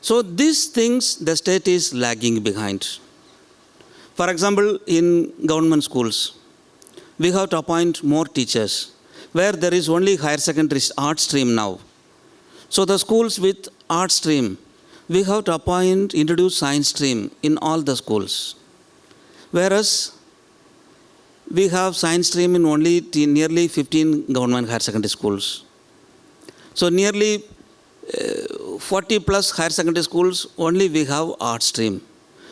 So these things the state is lagging behind. For example, in government schools, we have to appoint more teachers, where there is only higher secondary art stream now. So the schools with art stream, we have to introduce science stream in all the schools. Whereas we have science stream in only nearly 15 government higher secondary schools. So nearly 40 plus higher secondary schools, only we have art stream.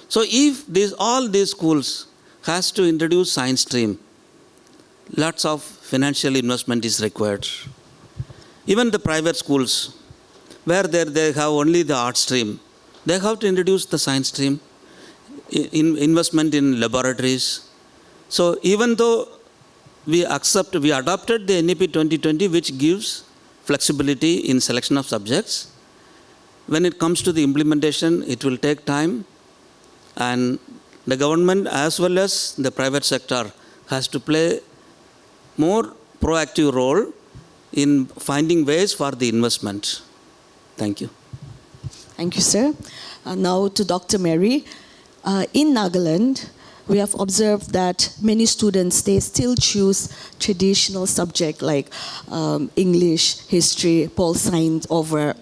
So if all these schools has to introduce science stream, lots of financial investment is required. Even the private schools, where they have only the art stream, they have to introduce the science stream, investment in laboratories. So even though we adopted the NEP 2020, which gives flexibility in selection of subjects, when it comes to the implementation, it will take time, and the government as well as the private sector has to play more proactive role in finding ways for the investment. Thank you. Thank you, sir. Now to Dr. Mary. In Nagaland, we have observed that many students, they still choose traditional subjects like English, history, pol science over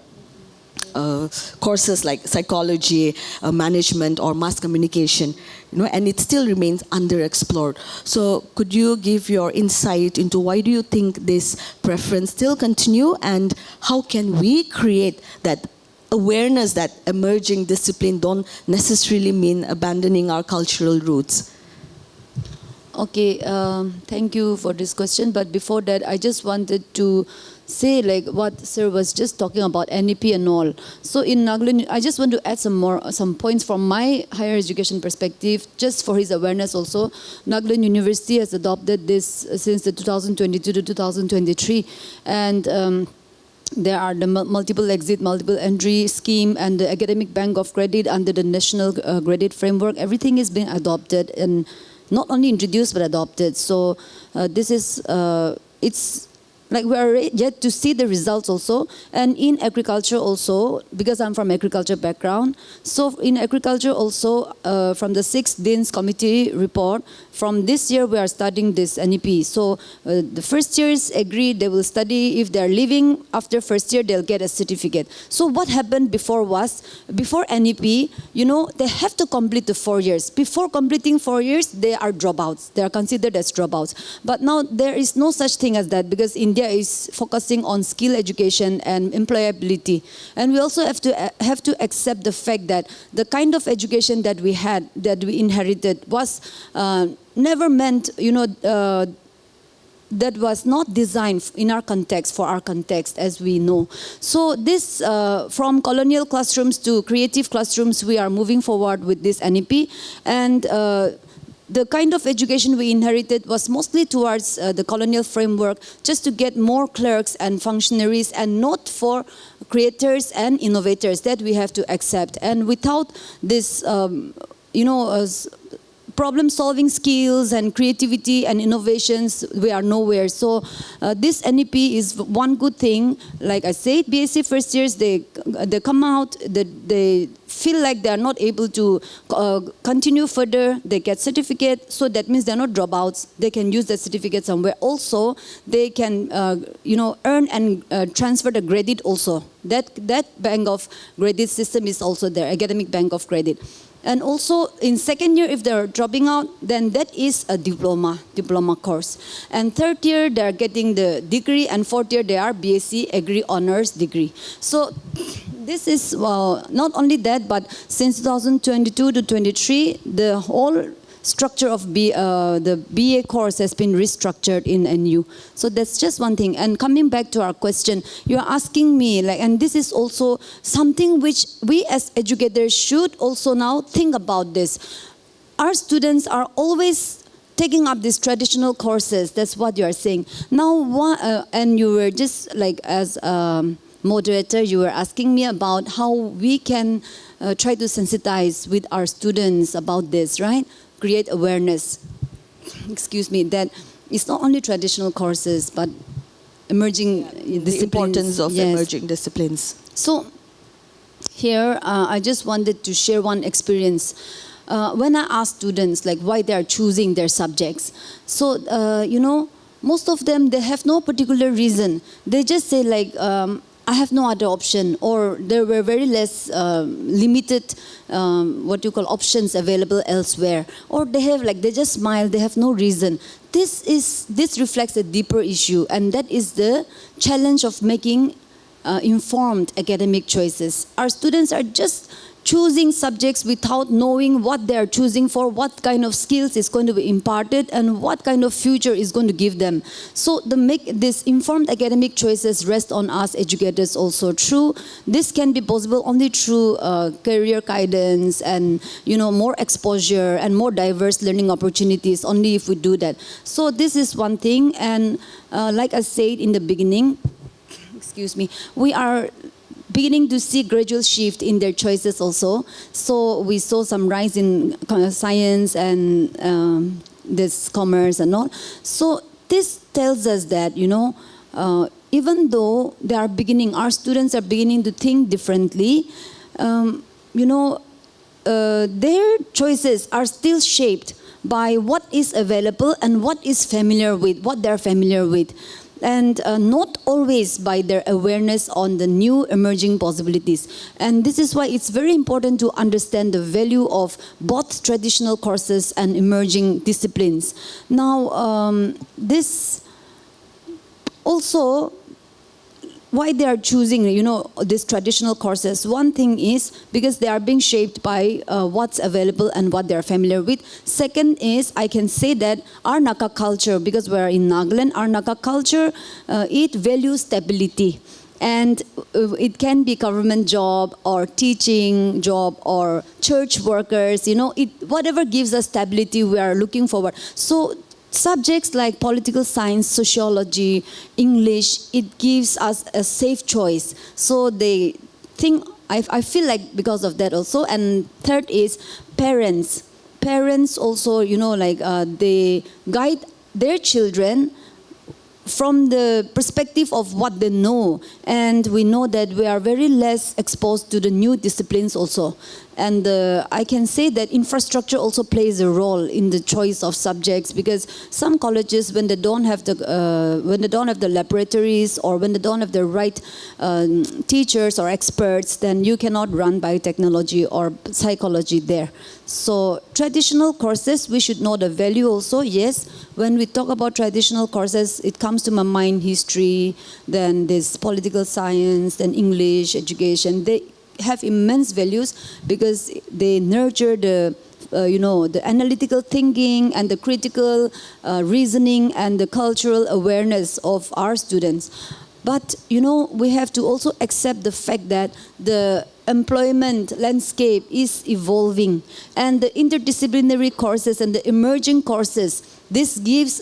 courses like psychology, management, or mass communication, and it still remains underexplored. So could you give your insight into why do you think this preference still continue, and how can we create that awareness that emerging discipline don't necessarily mean abandoning our cultural roots? Okay, thank you for this question. But before that, I just wanted to say like what Sir was just talking about NEP and all. So in Nagaland, I just want to add some points from my higher education perspective, just for his awareness also. Nagaland University has adopted this since the 2022 to 2023, and there are the multiple exit, multiple entry scheme and the academic bank of credit under the national credit framework. Everything is being adopted and not only introduced but adopted. So this is, it's like we are yet to see the results also. And in agriculture also, because I'm from agriculture background, so in agriculture also, from the 6th Dean's Committee report, from this year we are studying this NEP. So the first years agree, they will study. If they're leaving after first year, they'll get a certificate. So what happened before was, before NEP, you know, they have to complete the 4 years. Before completing 4 years, they are dropouts. They are considered as dropouts. But now there is no such thing as that, because India is focusing on skill education and employability. And we also have to accept the fact that the kind of education that we had, that we inherited, was never meant, you know, that was not designed in our context, for our context, as we know. So this, from colonial classrooms to creative classrooms, we are moving forward with this NEP. And the kind of education we inherited was mostly towards the colonial framework, just to get more clerks and functionaries, and not for creators and innovators, that we have to accept. And without this, you know, problem-solving skills and creativity and innovations, we are nowhere. So this NEP is one good thing. Like I said, BSc first years, they come out, they feel like they are not able to continue further. They get certificate, so that means they're not dropouts. They can use that certificate somewhere. Also, they can you know, earn and transfer the credit also. That bank of credit system is also there, academic bank of credit. And also in second year, if they're dropping out, then that is a diploma course. And third year, they're getting the degree, and fourth year, they are BSc Agri Honors degree. So this is, not only that, but since 2022 to 23, the whole structure of the BA course has been restructured in NU. So that's just one thing. And coming back to our question, you're asking me, like, and this is also something which we as educators should also now think about this. Our students are always taking up these traditional courses. That's what you are saying. Now, and you were just like, as moderator, you were asking me about how we can try to sensitize with our students about this, right? Create awareness, excuse me, that it's not only traditional courses, but emerging disciplines. The importance of emerging disciplines. So here, I just wanted to share one experience. When I ask students like why they are choosing their subjects, so you know, most of them, they have no particular reason. They just say like, I have no other option, or there were very less limited what you call options available elsewhere, or they have like, they just smile, they have no reason. This reflects a deeper issue, and that is the challenge of making informed academic choices. Our students are just choosing subjects without knowing what they are choosing for, what kind of skills is going to be imparted, and what kind of future is going to give them. So this informed academic choices rest on us educators also. True, this can be possible only through career guidance and, you know, more exposure and more diverse learning opportunities, only if we do that. So this is one thing, and like I said in the beginning, excuse me, we are beginning to see gradual shift in their choices also. So we saw some rise in science and this commerce and all. So this tells us that, you know, even though they are beginning, our students are beginning to think differently, you know, their choices are still shaped by what is available and what is familiar with, what they're familiar with. And not always by their awareness on the new emerging possibilities. And this is why it's very important to understand the value of both traditional courses and emerging disciplines. Now, this also, why they are choosing, these traditional courses. One thing is because they are being shaped by what's available and what they are familiar with. Second is, I can say that our Naga culture, because we are in Nagaland, our Naga culture, it values stability. And it can be government job or teaching job or church workers, whatever gives us stability, we are looking forward. So subjects like political science, sociology, English, it gives us a safe choice. So they think, I feel like because of that also. And third is parents. Parents also, they guide their children from the perspective of what they know. And we know that we are very less exposed to the new disciplines also. And I can say that infrastructure also plays a role in the choice of subjects, because some colleges, when they don't have the laboratories, or when they don't have the right teachers or experts, then you cannot run biotechnology or psychology there. So traditional courses, we should know the value also. Yes, when we talk about traditional courses, it comes to my mind history, then this political science, then English, education. They have immense values because they nurture the analytical thinking and the critical reasoning and the cultural awareness of our students. But, we have to also accept the fact that the employment landscape is evolving, and the interdisciplinary courses and the emerging courses, this gives,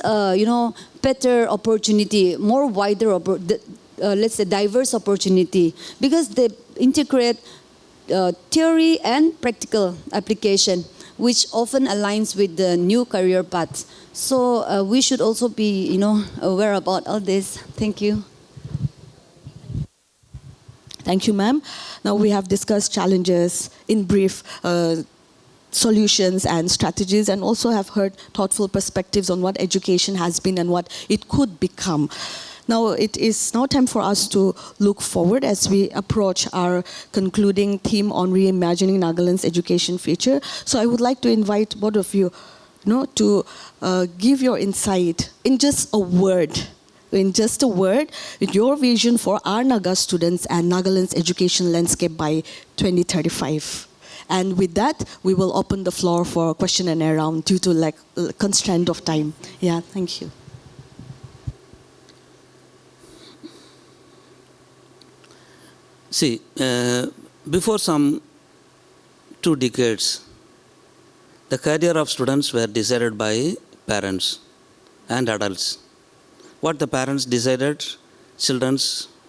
better opportunity, more wider, let's say diverse opportunity, because they integrate theory and practical application, which often aligns with the new career paths. So we should also be, aware about all this. Thank you. Thank you, ma'am. Now we have discussed challenges in brief, solutions and strategies, and also have heard thoughtful perspectives on what education has been and what it could become. Now it is now time for us to look forward as we approach our concluding theme on reimagining Nagaland's education future. So I would like to invite both of you, to give your insight in just a word. With your vision for our Naga students and Nagaland's education landscape by 2035. And with that, we will open the floor for question and answer round due to constraint of time. Yeah, thank you. See, before some 2 decades, the career of students were decided by parents and adults. What the parents decided, children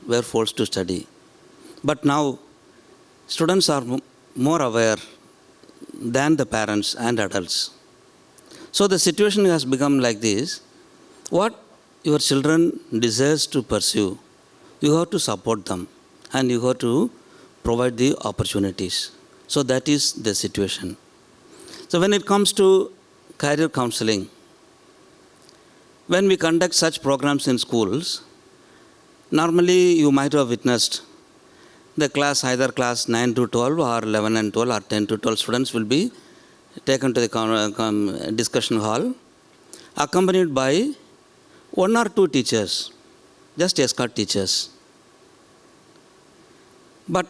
were forced to study. But now, students are more aware than the parents and adults. So the situation has become like this. What your children desires to pursue, you have to support them and you have to provide the opportunities. So that is the situation. So when it comes to career counseling, when we conduct such programs in schools, normally you might have witnessed the class, either class 9 to 12 or 11 and 12 or 10 to 12 students will be taken to the discussion hall, accompanied by 1 or 2 teachers, just escort teachers. But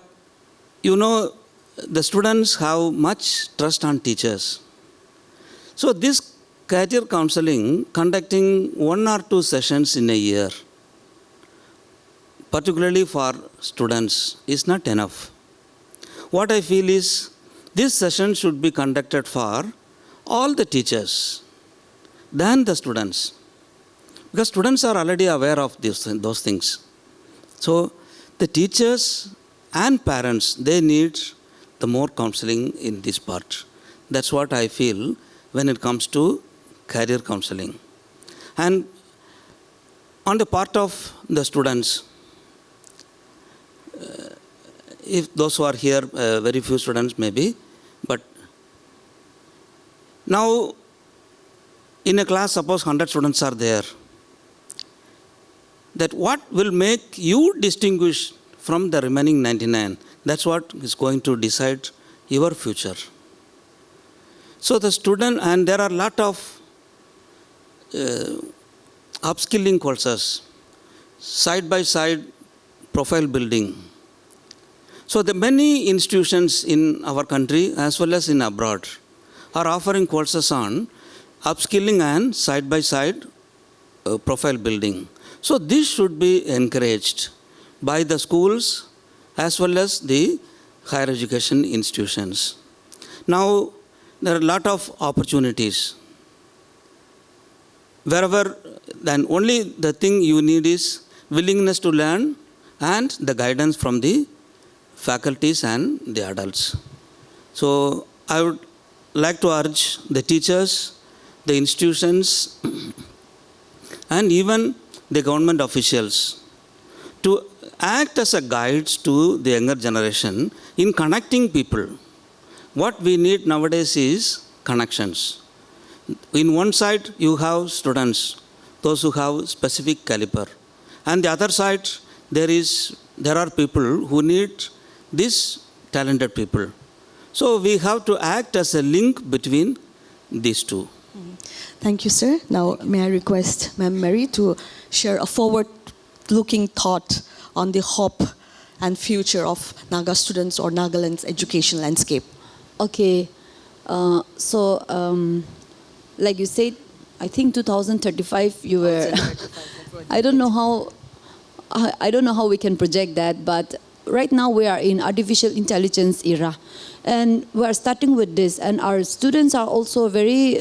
the students have much trust on teachers. So this career counseling, conducting 1 or 2 sessions in a year, particularly for students, is not enough. What I feel is, this session should be conducted for all the teachers than the students. Because students are already aware of those things. So the teachers and parents, they need the more counseling in this part. That's what I feel when it comes to career counseling. And on the part of the students, if those who are here, very few students maybe, but now in a class, suppose 100 students are there, that what will make you distinguish from the remaining 99, that's what is going to decide your future. So the student, and there are a lot of upskilling courses, side by side profile building. So the many institutions in our country as well as in abroad are offering courses on upskilling and side-by-side profile building. So this should be encouraged by the schools as well as the higher education institutions. Now, there are a lot of opportunities. Wherever, then only the thing you need is willingness to learn and the guidance from the faculties and the adults. So I would like to urge the teachers, the institutions, and even the government officials to act as a guides to the younger generation in connecting people. What we need nowadays is connections. In one side, you have students, those who have specific caliber. And the other side, there are people who need these talented people. So we have to act as a link between these two. Thank you, sir. Now, may I request Ma'am Mary to share a forward-looking thought on the hope and future of Naga students or Nagaland's education landscape. Okay, like you said, I think 2035 you were. I don't know how we can project that, but right now we are in artificial intelligence era, and we are starting with this, and our students are also very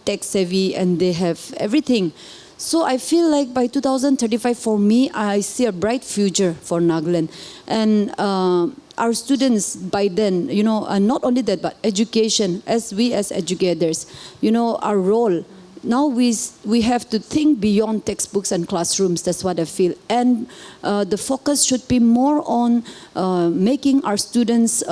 tech savvy, and they have everything. So I feel like by 2035, for me, I see a bright future for Nagaland. And our students by then, and not only that, but education, as educators, our role. Now we have to think beyond textbooks and classrooms. That's what I feel. And the focus should be more on making our students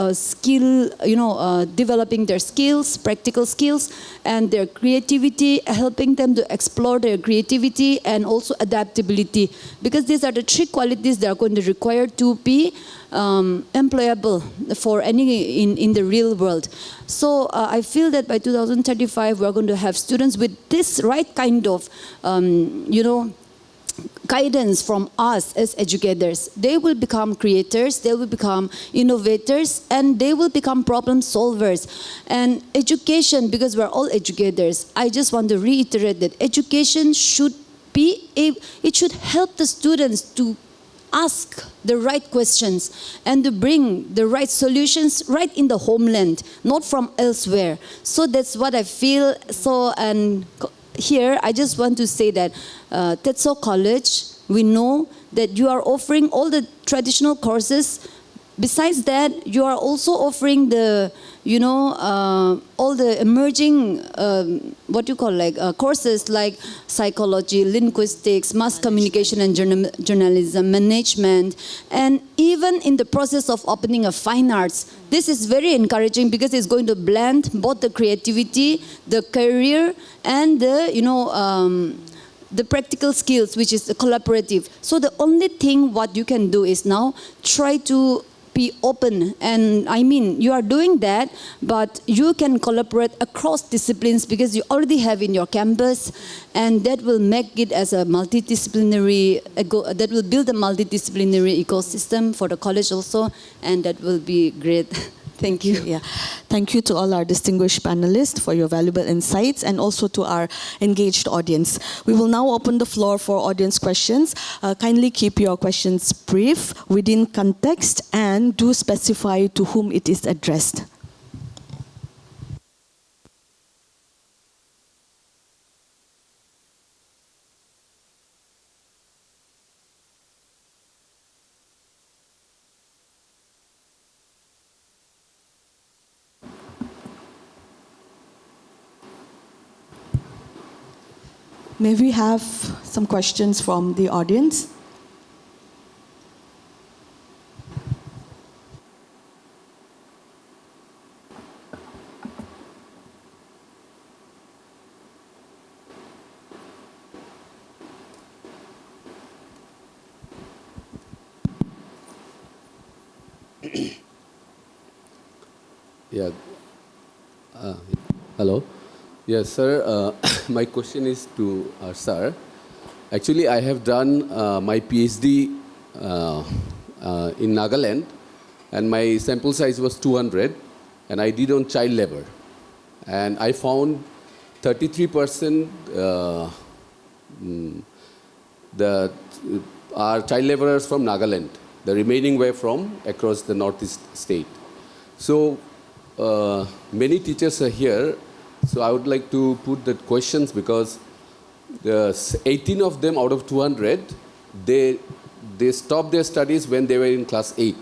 developing their skills, practical skills, and their creativity, helping them to explore their creativity and also adaptability. Because these are the three qualities that are going to require to be employable for any in the real world. So I feel that by 2035 we're going to have students with this right kind of guidance from us as educators. They will become creators, they will become innovators, and they will become problem solvers. And education, because we're all educators, I just want to reiterate that education should it should help the students to ask the right questions and to bring the right solutions right in the homeland, not from elsewhere. So that's what I feel. So, and here I just want to say that Tetso College, we know that you are offering all the traditional courses. Besides that, you are also offering the, all the emerging, courses like psychology, linguistics, mass communication and journalism, management, and even in the process of opening a fine arts. This is very encouraging because it's going to blend both the creativity, the career, and the practical skills, which is collaborative. So the only thing what you can do is now try to be open, and I mean you are doing that, but you can collaborate across disciplines because you already have in your campus, and that will make it as a multidisciplinary, that will build a multidisciplinary ecosystem for the college also, and that will be great. Thank you. Yeah. Thank you to all our distinguished panelists for your valuable insights, and also to our engaged audience. We will now open the floor for audience questions. Kindly keep your questions brief, within context, and do specify to whom it is addressed. May we have some questions from the audience? Yeah. Hello. Yes, sir. My question is to sir. Actually, I have done my PhD in Nagaland, and my sample size was 200, and I did on child labor. And I found 33% are child laborers from Nagaland. The remaining were from across the northeast state. So many teachers are here. So I would like to put the questions because 18 of them out of 200, they stopped their studies when they were in class 8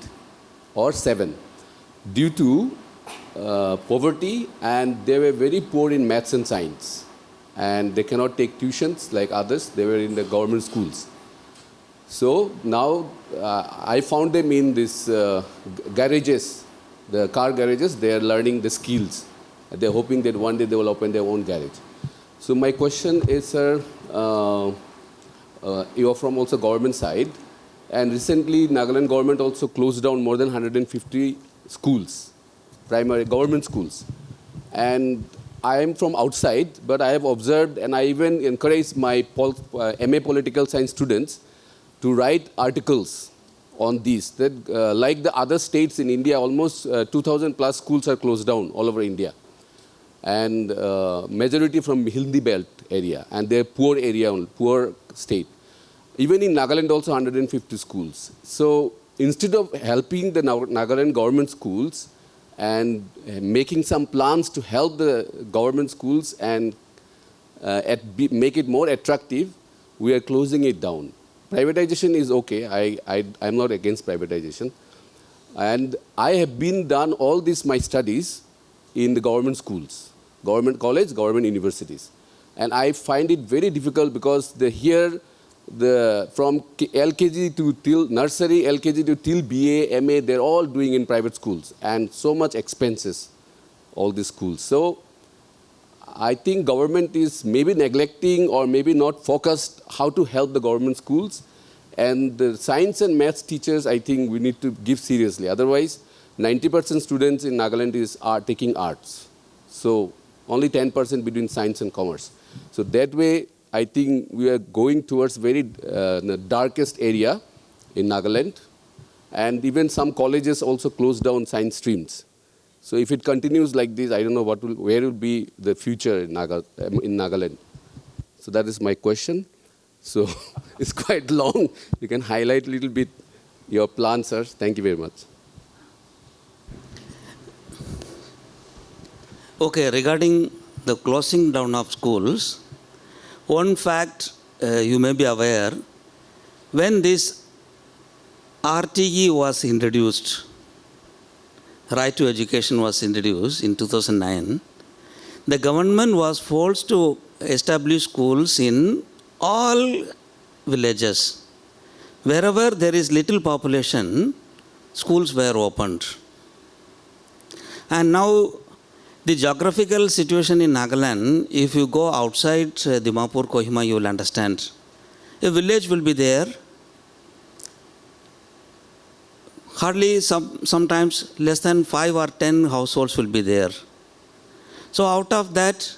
or 7 due to poverty, and they were very poor in maths and science. And they cannot take tuitions like others. They were in the government schools. So now I found them in these garages, the car garages. They are learning the skills. They're hoping that one day they will open their own garage. So my question is, sir, you are from also government side, and recently Nagaland government also closed down more than 150 schools, primary government schools. And I am from outside, but I have observed, and I even encourage my MA Political Science students to write articles on these. That, like the other states in India, almost 2,000 plus schools are closed down all over India. And majority from Hindi belt area, and they're poor area, poor state. Even in Nagaland also 150 schools. So instead of helping the Nagaland government schools and making some plans to help the government schools and make it more attractive, we are closing it down. Privatization is okay. I'm not against privatization. And I have been done all this, my studies, in the government schools, government college, government universities. And I find it very difficult because from LKG to till nursery, LKG to till BA, MA, they're all doing in private schools. And so much expenses, all these schools. So I think government is maybe neglecting or maybe not focused how to help the government schools. And the science and maths teachers, I think we need to give seriously. Otherwise, 90% students in Nagaland are taking arts. So only 10% between science and commerce. So that way, I think we are going towards very the darkest area in Nagaland. And even some colleges also close down science streams. So if it continues like this, I don't know where will be the future in Nagaland. So that is my question. So it's quite long. You can highlight a little bit your plan, sir. Thank you very much. Okay, regarding the closing down of schools, one fact you may be aware, when this RTE was introduced, Right to Education was introduced in 2009, the government was forced to establish schools in all villages. Wherever there is little population, schools were opened. And now the geographical situation in Nagaland, if you go outside Dimapur, Kohima, you will understand. A village will be there. Hardly sometimes less than 5 or 10 households will be there. So out of that,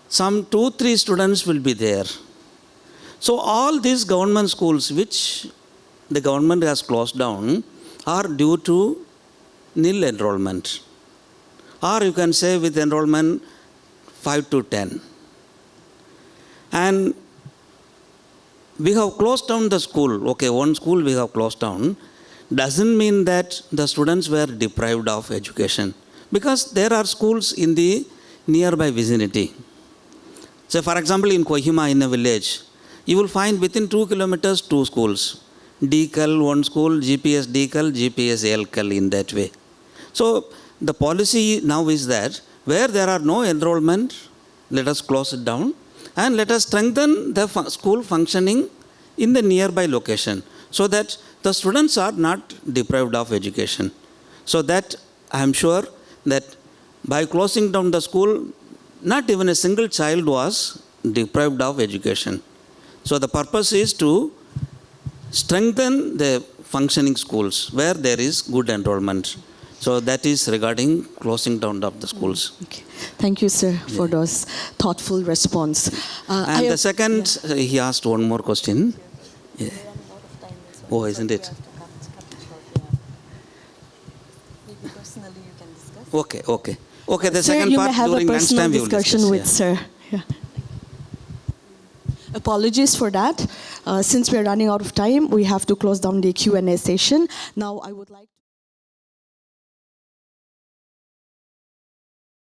some 2-3 students will be there. So all these government schools which the government has closed down are due to nil enrollment. Or you can say with enrollment 5 to 10. And we have closed down the school. Okay, one school we have closed down. Doesn't mean that the students were deprived of education. Because there are schools in the nearby vicinity. So for example, in Kohima, in a village, you will find within 2 kilometers 2 schools. DKL, one school, GPS DKL, GPS LKL in that way. So the policy now is that where there are no enrollment, let us close it down and let us strengthen the school functioning in the nearby location so that the students are not deprived of education. So that I am sure that by closing down the school, not even a single child was deprived of education. So the purpose is to strengthen the functioning schools where there is good enrollment. So that is regarding closing down of the schools. Okay. Thank you, sir, for those thoughtful response. And the second, he asked one more question. Yeah. Oh, isn't it? Maybe personally you can discuss. Okay, okay. Okay, the Sir, second you part may have a during personal lunchtime we will discussion discuss. with Sir. Yeah. Apologies for that. Since we are running out of time, we have to close down the Q&A session. Now I would like to